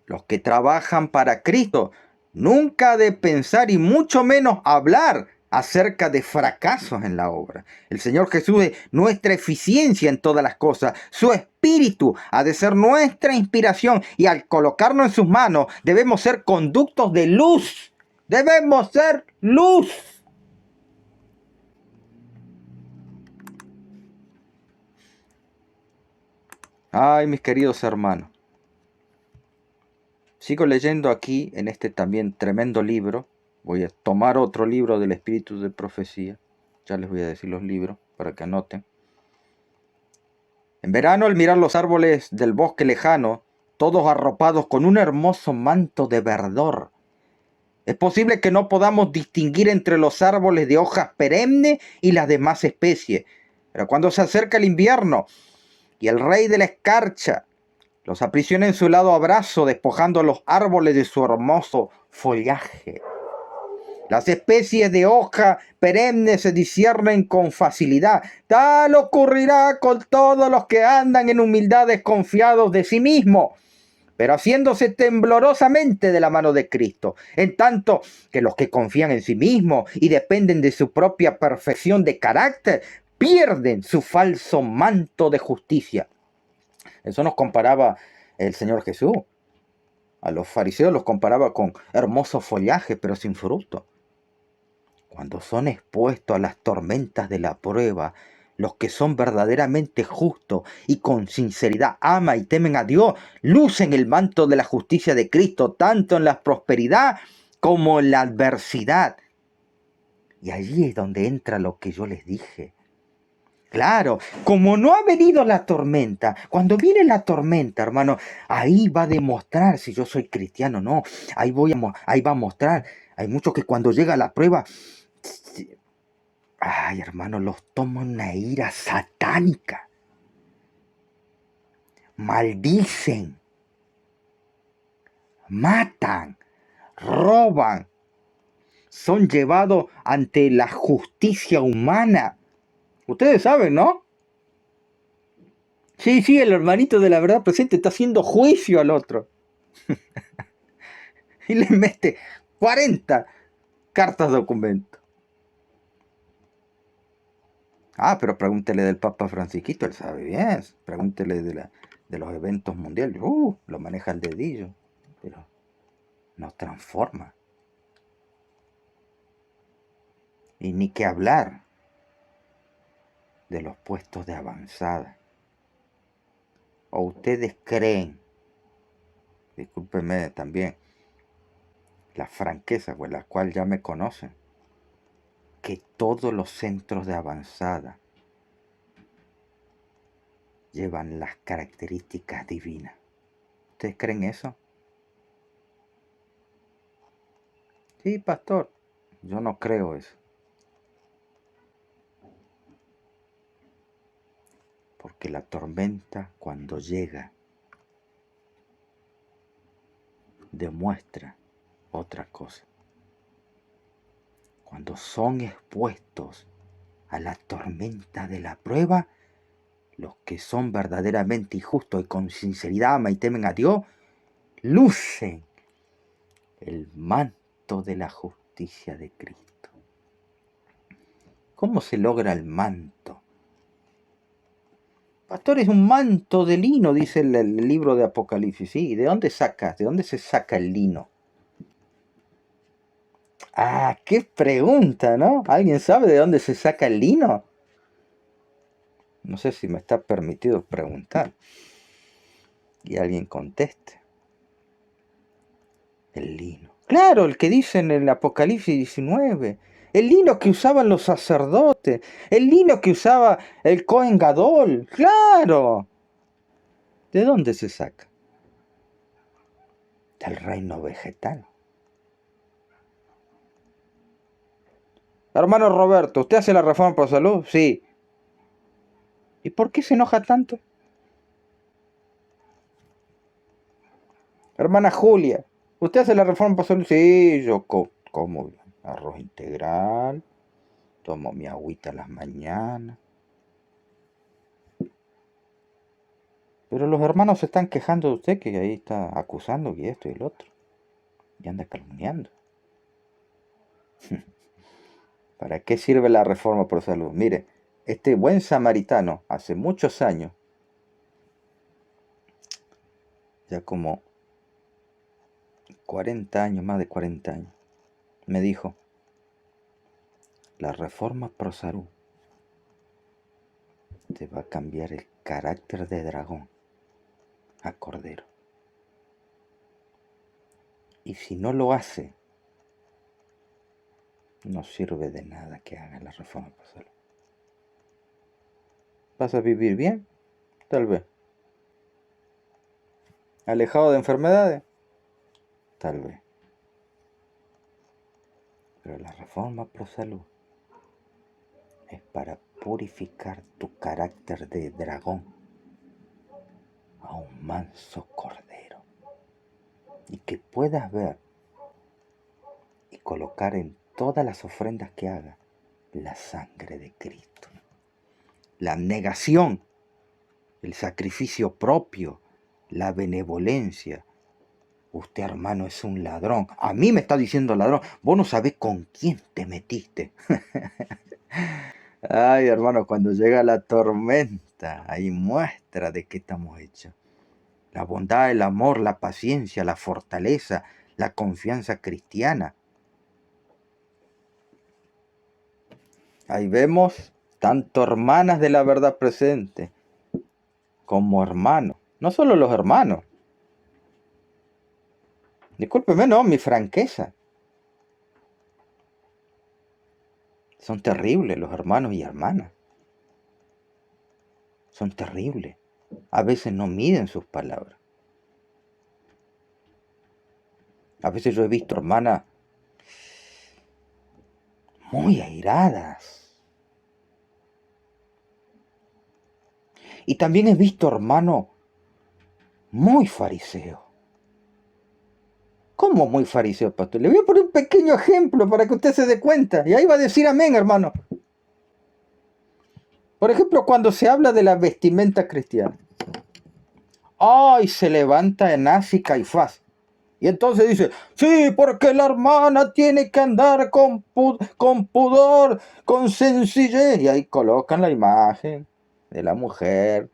Los que trabajan para Cristo nunca ha de pensar y mucho menos hablar acerca de fracasos en la obra. El Señor Jesús es nuestra eficiencia en todas las cosas. Su Espíritu ha de ser nuestra inspiración, y al colocarnos en sus manos debemos ser conductos de luz. Debemos ser luz. Ay, mis queridos hermanos, sigo leyendo aquí en este también tremendo libro. Voy a tomar otro libro del Espíritu de Profecía. Ya les voy a decir los libros para que anoten. En verano, al mirar los árboles del bosque lejano, todos arropados con un hermoso manto de verdor, es posible que no podamos distinguir entre los árboles de hojas perennes y las demás especies. Pero cuando se acerca el invierno y el rey de la escarcha los aprisiona en su lado abrazo, despojando a los árboles de su hermoso follaje, las especies de hoja perenne se disciernen con facilidad. Tal ocurrirá con todos los que andan en humildad desconfiados de sí mismos, pero haciéndose temblorosamente de la mano de Cristo. En tanto que los que confían en sí mismos y dependen de su propia perfección de carácter, pierden su falso manto de justicia. Eso nos comparaba el Señor Jesús. A los fariseos los comparaba con hermoso follaje, pero sin fruto. Cuando son expuestos a las tormentas de la prueba, los que son verdaderamente justos y con sinceridad aman y temen a Dios, lucen el manto de la justicia de Cristo, tanto en la prosperidad como en la adversidad. Y allí es donde entra lo que yo les dije. Claro, como no ha venido la tormenta, cuando viene la tormenta, hermano, ahí va a demostrar si yo soy cristiano o no. Ahí va a mostrar. Hay muchos que cuando llega la prueba, ay, hermano, los toma una ira satánica. Maldicen, matan, roban. Son llevados ante la justicia humana. Ustedes saben, ¿no? Sí, el hermanito de la verdad presente está haciendo juicio al otro. Y le mete 40 cartas documento. Ah, pero pregúntele del Papa Francisquito, él sabe bien. Pregúntele de los eventos mundiales. Lo maneja al dedillo. Pero nos transforma. Y ni que hablar de los puestos de avanzada. ¿O ustedes creen, discúlpenme también, la franqueza con la cual ya me conocen, que todos los centros de avanzada llevan las características divinas? ¿Ustedes creen eso? Sí, pastor, yo no creo eso. Porque la tormenta, cuando llega, demuestra otra cosa. Cuando son expuestos a la tormenta de la prueba, los que son verdaderamente injustos y con sinceridad aman y temen a Dios, lucen el manto de la justicia de Cristo. ¿Cómo se logra el manto? Pastor, es un manto de lino, dice el libro de Apocalipsis. Sí, ¿de dónde sacas? ¿De dónde se saca el lino? Ah, qué pregunta, ¿no? ¿Alguien sabe de dónde se saca el lino? No sé si me está permitido preguntar. Y alguien conteste. El lino. Claro, el que dice en el Apocalipsis 19. El lino que usaban los sacerdotes. El lino que usaba el Cohen Gadol. Claro. ¿De dónde se saca? Del reino vegetal. Hermano Roberto, ¿usted hace la reforma por salud? Sí. ¿Y por qué se enoja tanto? Hermana Julia, ¿usted hace la reforma por salud? Sí, yo como arroz integral, tomo mi agüita a las mañanas. Pero los hermanos se están quejando de usted, que ahí está acusando y esto y el otro. Y anda calumniando. ¿Para qué sirve la reforma por salud? Mire, este buen samaritano, hace muchos años, ya como 40 años, más de 40 años, me dijo, la reforma pro salud te va a cambiar el carácter de dragón a cordero. Y si no lo hace, no sirve de nada que haga la reforma pro salud. ¿Vas a vivir bien? Tal vez. ¿Alejado de enfermedades? Tal vez. Pero la reforma pro salud es para purificar tu carácter de dragón a un manso cordero. Y que puedas ver y colocar en todas las ofrendas que haga la sangre de Cristo. La abnegación, el sacrificio propio, la benevolencia. Usted, hermano, es un ladrón. A mí me está diciendo ladrón. Vos no sabés con quién te metiste. Ay, hermano, cuando llega la tormenta, hay muestra de qué estamos hechos. La bondad, el amor, la paciencia, la fortaleza, la confianza cristiana. Ahí vemos tanto hermanas de la verdad presente como hermanos. No solo los hermanos. Discúlpeme, no, mi franqueza. Son terribles los hermanos y hermanas. Son terribles. A veces no miden sus palabras. A veces yo he visto hermanas muy airadas. Y también he visto hermanos muy fariseos. ¿Cómo muy fariseos, pastor? Le voy a poner un pequeño ejemplo para que usted se dé cuenta. Y ahí va a decir amén, hermano. Por ejemplo, cuando se habla de la vestimenta cristiana. ¡Ay! Se levanta Anás y Caifás. Y entonces dice, sí, porque la hermana tiene que andar con pudor, con sencillez. Y ahí colocan la imagen de la mujer.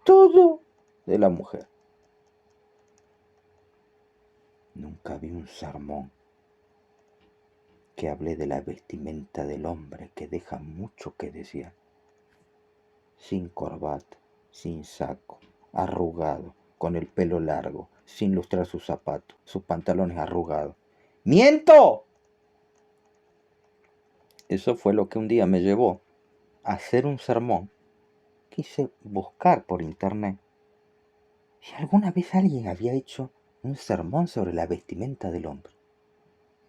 Todo de la mujer. Nunca vi un sermón que hable de la vestimenta del hombre, que deja mucho que desear. Sin corbata, sin saco, arrugado, con el pelo largo, sin lustrar sus zapatos, sus pantalones arrugados. ¡Miento! Eso fue lo que un día me llevó a hacer un sermón. Quise buscar por internet si alguna vez alguien había hecho un sermón sobre la vestimenta del hombre.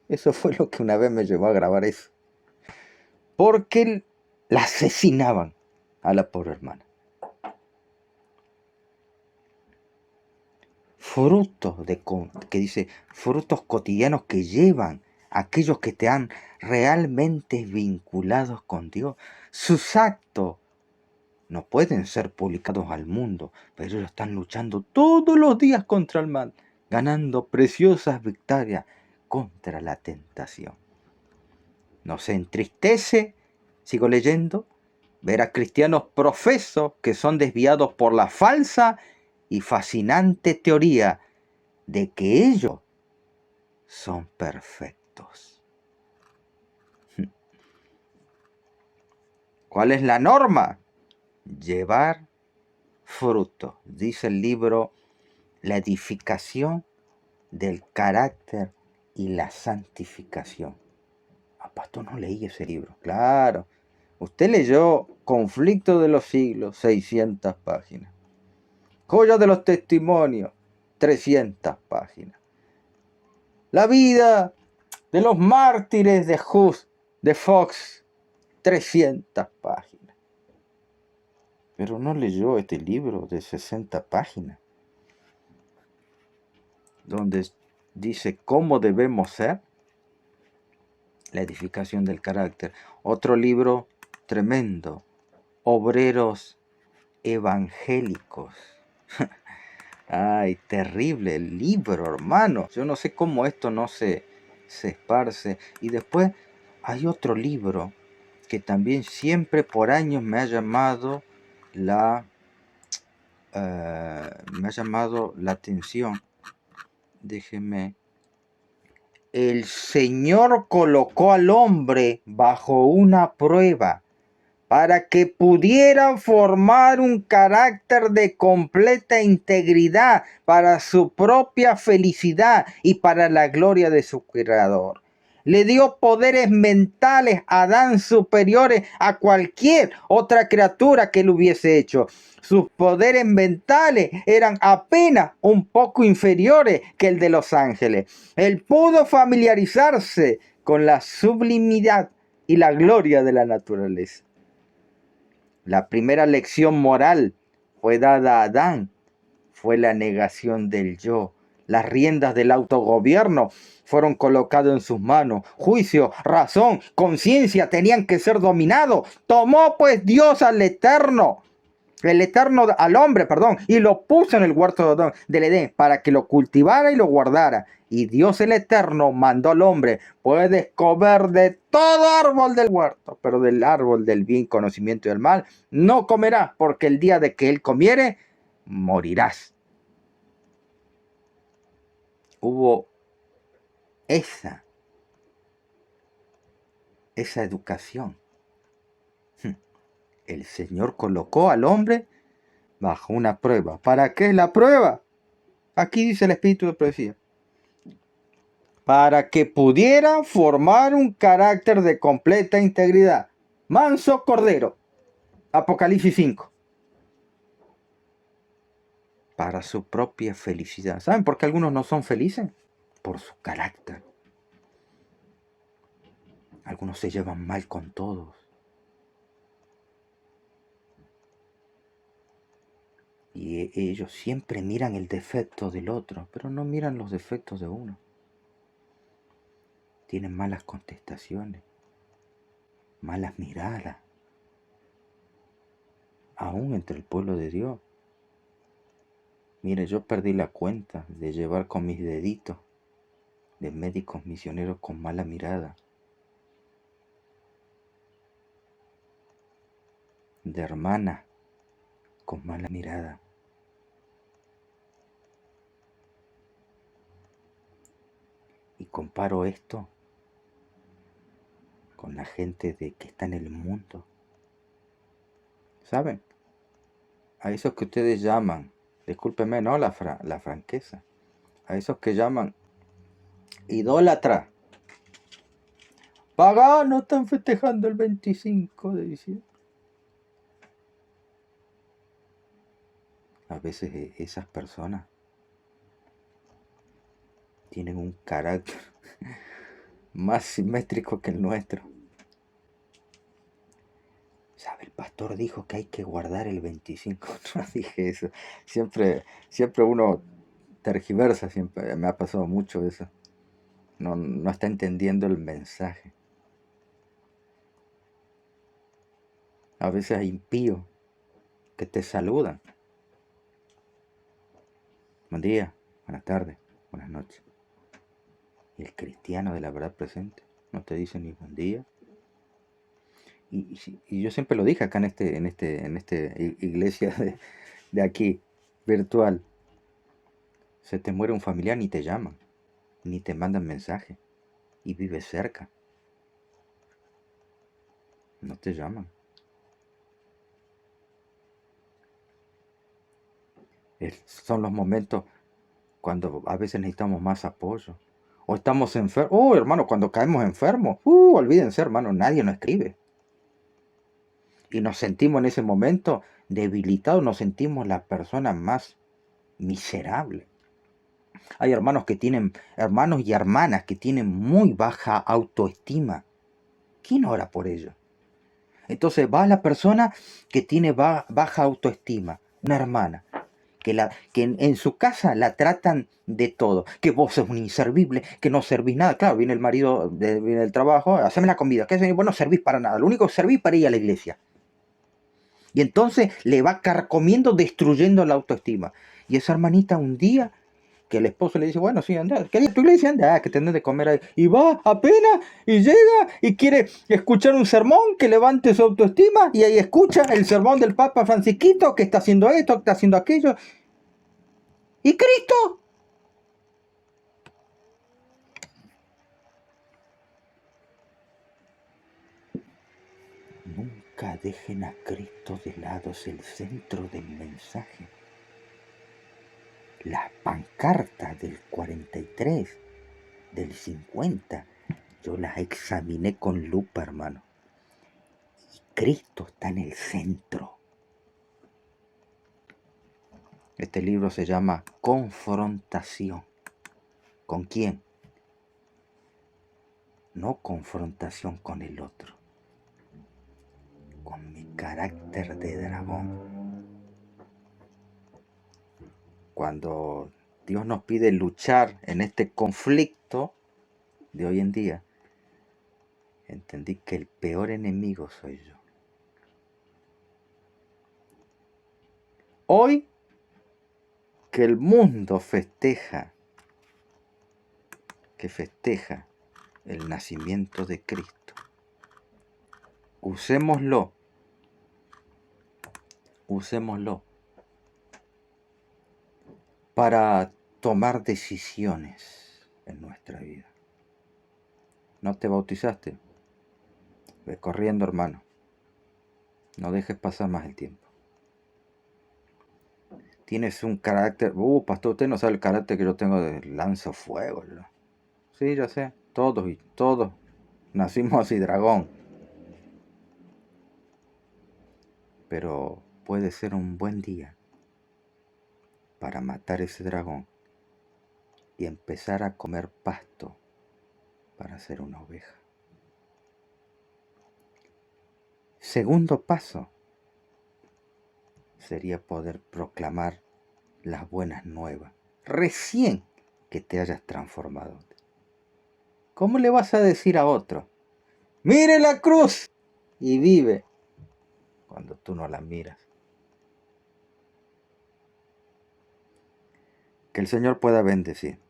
Eso fue lo que una vez me llevó a grabar eso. Porque la asesinaban a la pobre hermana. Frutos que dice, frutos cotidianos que llevan a aquellos que te han realmente vinculados con Dios. Sus actos no pueden ser publicados al mundo, pero ellos están luchando todos los días contra el mal, ganando preciosas victorias contra la tentación. Nos entristece, sigo leyendo, ver a cristianos profesos que son desviados por la falsa y fascinante teoría de que ellos son perfectos. ¿Cuál es la norma? Llevar fruto. Dice el libro La edificación del carácter y la santificación. Pastor, no leí ese libro. Claro. Usted leyó Conflicto de los Siglos, 600 páginas. Joya de los Testimonios, 300 páginas. La vida de los mártires de Hus, de Fox, 300 páginas. Pero no leyó este libro de 60 páginas, donde dice cómo debemos ser, la edificación del carácter. Otro libro tremendo, Obreros Evangélicos. Ay, terrible el libro, hermano. Yo no sé cómo esto no se esparce. Y después hay otro libro que también siempre por años me ha llamado la atención. Déjeme. El Señor colocó al hombre bajo una prueba para que pudiera formar un carácter de completa integridad para su propia felicidad y para la gloria de su Creador. Le dio poderes mentales a Adán superiores a cualquier otra criatura que él hubiese hecho. Sus poderes mentales eran apenas un poco inferiores que el de los ángeles. Él pudo familiarizarse con la sublimidad y la gloria de la naturaleza. La primera lección moral fue dada a Adán, fue la negación del yo. Las riendas del autogobierno fueron colocadas en sus manos. Juicio, razón, conciencia tenían que ser dominados. Tomó pues Dios al Eterno, al hombre, y lo puso en el huerto del Edén para que lo cultivara y lo guardara. Y Dios el Eterno mandó al hombre: puedes comer de todo árbol del huerto, pero del árbol del bien, conocimiento y del mal no comerás, porque el día de que él comiere, morirás. Hubo esa educación. El Señor colocó al hombre bajo una prueba. ¿Para qué la prueba? Aquí dice el Espíritu de Profecía: para que pudiera formar un carácter de completa integridad. Manso cordero. Apocalipsis 5. Para su propia felicidad. ¿Saben por qué algunos no son felices? Por su carácter. Algunos se llevan mal con todos. Y ellos siempre miran el defecto del otro, pero no miran los defectos de uno. Tienen malas contestaciones, malas miradas, aún entre el pueblo de Dios. Mire, yo perdí la cuenta de llevar con mis deditos de médicos misioneros con mala mirada, de hermanas con mala mirada. Y comparo esto con la gente que está en el mundo. ¿Saben? A esos que ustedes llaman, discúlpeme, no la franqueza, a esos que llaman idólatra, paganos, están festejando el 25 de diciembre. A veces esas personas tienen un carácter más simétrico que el nuestro. ¿Sabe? El pastor dijo que hay que guardar el 25. No dije eso. Siempre uno tergiversa, siempre me ha pasado mucho eso. No está entendiendo el mensaje. A veces hay impíos que te saludan. Buen día, buenas tardes, buenas noches. Y el cristiano de la verdad presente no te dice ni buen día. Y yo siempre lo dije acá en este iglesia de aquí, virtual. Se te muere un familiar, ni te llaman, ni te mandan mensaje, y vives cerca. No te llaman. Son los momentos cuando a veces necesitamos más apoyo. O estamos enfermos. Hermano, cuando caemos enfermos, olvídense, hermano, nadie nos escribe. Y nos sentimos en ese momento debilitados, nos sentimos las personas más miserables. Hay hermanos y hermanas que tienen muy baja autoestima. ¿Quién ora por ellos? Entonces va la persona que tiene baja autoestima, una hermana, que en su casa la tratan de todo, que vos sos un inservible, que no servís nada. Claro, viene el marido, viene del trabajo, haceme la comida, que vos no servís para nada, lo único que servís para ir a la iglesia. Y entonces le va carcomiendo, destruyendo la autoestima. Y esa hermanita un día que el esposo le dice, bueno, sí, anda, ¿querías ir a tu iglesia? Anda, que tenés de comer ahí. Y va apenas y llega y quiere escuchar un sermón que levante su autoestima y ahí escucha el sermón del Papa Francisquito que está haciendo esto, que está haciendo aquello. ¿Y Cristo? Nunca dejen a Cristo de lado, es el centro del mensaje. Las pancartas del 43, del 50, yo las examiné con lupa, hermano. Y Cristo está en el centro. Este libro se llama Confrontación. ¿Con quién? No confrontación con el otro. Con mi carácter de dragón. Cuando Dios nos pide luchar en este conflicto de hoy en día, entendí que el peor enemigo soy yo. Hoy que el mundo festeja el nacimiento de Cristo, usémoslo para tomar decisiones en nuestra vida. ¿No te bautizaste? Ve corriendo, hermano. No dejes pasar más el tiempo. Tienes un carácter... pastor, usted no sabe el carácter que yo tengo de lanzafuego. ¿No? Sí, ya sé. Todos nacimos así, dragón. Pero puede ser un buen día para matar ese dragón y empezar a comer pasto para ser una oveja. Segundo paso sería poder proclamar las buenas nuevas recién que te hayas transformado. ¿Cómo le vas a decir a otro, mire la cruz y vive, cuando tú no la miras? Que el Señor pueda bendecir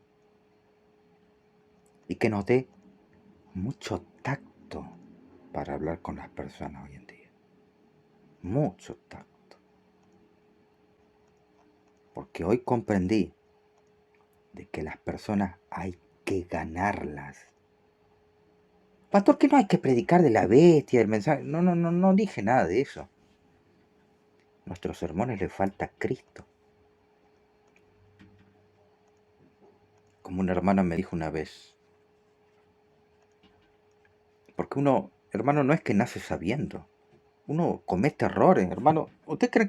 y que nos dé mucho tacto para hablar con las personas hoy en día. Mucho tacto. Porque hoy comprendí de que las personas hay que ganarlas. Pastor, que no hay que predicar de la bestia, del mensaje. No dije nada de eso. Nuestros sermones le falta Cristo. Como una hermana me dijo una vez. Porque uno, hermano, no es que nace sabiendo. Uno comete errores, hermano. ¿Usted cree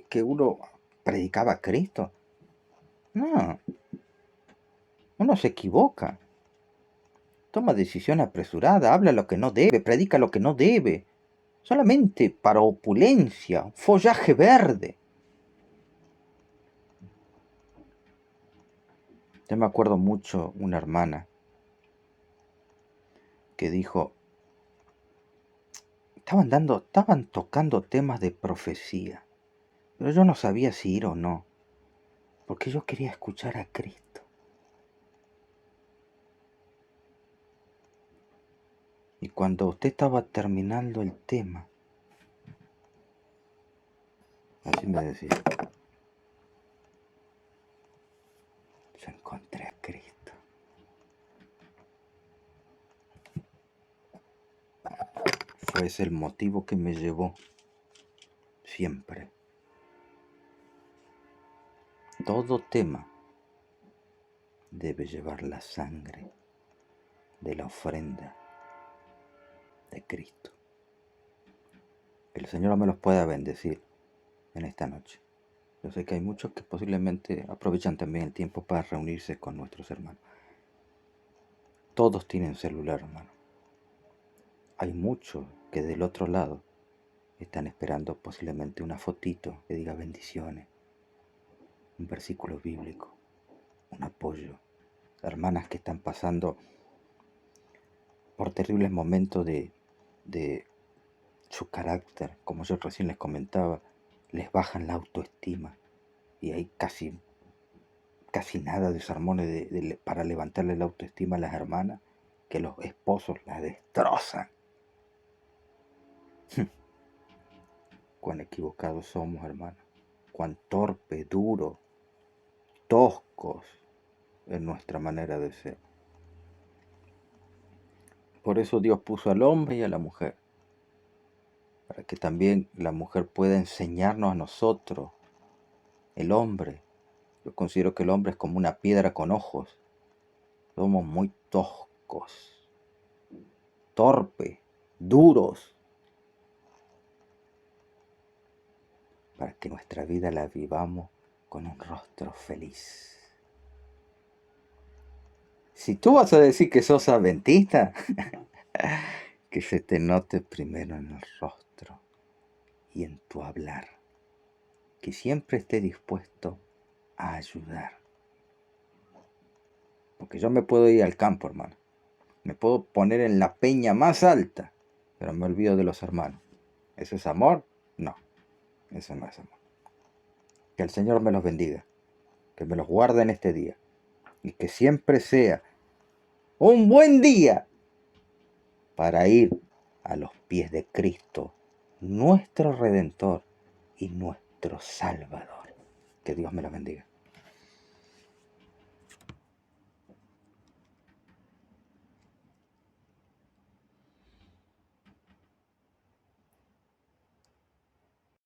que uno predicaba a Cristo? No. Uno se equivoca. Toma decisión apresurada, habla lo que no debe, predica lo que no debe. Solamente para opulencia, follaje verde. Yo me acuerdo mucho una hermana que dijo, estaban tocando temas de profecía, pero yo no sabía si ir o no, porque yo quería escuchar a Cristo. Y cuando usted estaba terminando el tema, así me decía, yo encontré a Cristo. Fue ese el motivo que me llevó siempre todo tema debe llevar la sangre de la ofrenda de Cristo. Que el Señor me los pueda bendecir en esta noche. Yo sé que hay muchos que posiblemente aprovechan también el tiempo para reunirse con nuestros hermanos. Todos tienen celular, hermano. Hay muchos que del otro lado están esperando posiblemente una fotito que diga bendiciones, un versículo bíblico, un apoyo. Hermanas que están pasando por terribles momentos de su carácter, como yo recién les comentaba, les bajan la autoestima y hay casi nada de sermones para levantarle la autoestima a las hermanas, que los esposos las destrozan. Cuán equivocados somos, hermanos, cuán torpe, duro, toscos en nuestra manera de ser. Por eso Dios puso al hombre y a la mujer, para que también la mujer pueda enseñarnos a nosotros. El hombre, yo considero que el hombre es como una piedra con ojos. Somos muy toscos, torpes, duros, para que nuestra vida la vivamos con un rostro feliz. Si tú vas a decir que sos adventista, que se te note primero en el rostro y en tu hablar, que siempre esté dispuesto a ayudar. Porque yo me puedo ir al campo, hermano, me puedo poner en la peña más alta, pero me olvido de los hermanos. ¿Eso es amor? No, eso no es amor. Que el Señor me los bendiga, que me los guarde en este día y que siempre sea un buen día para ir a los pies de Cristo, nuestro Redentor y nuestro Salvador. Que Dios me los bendiga.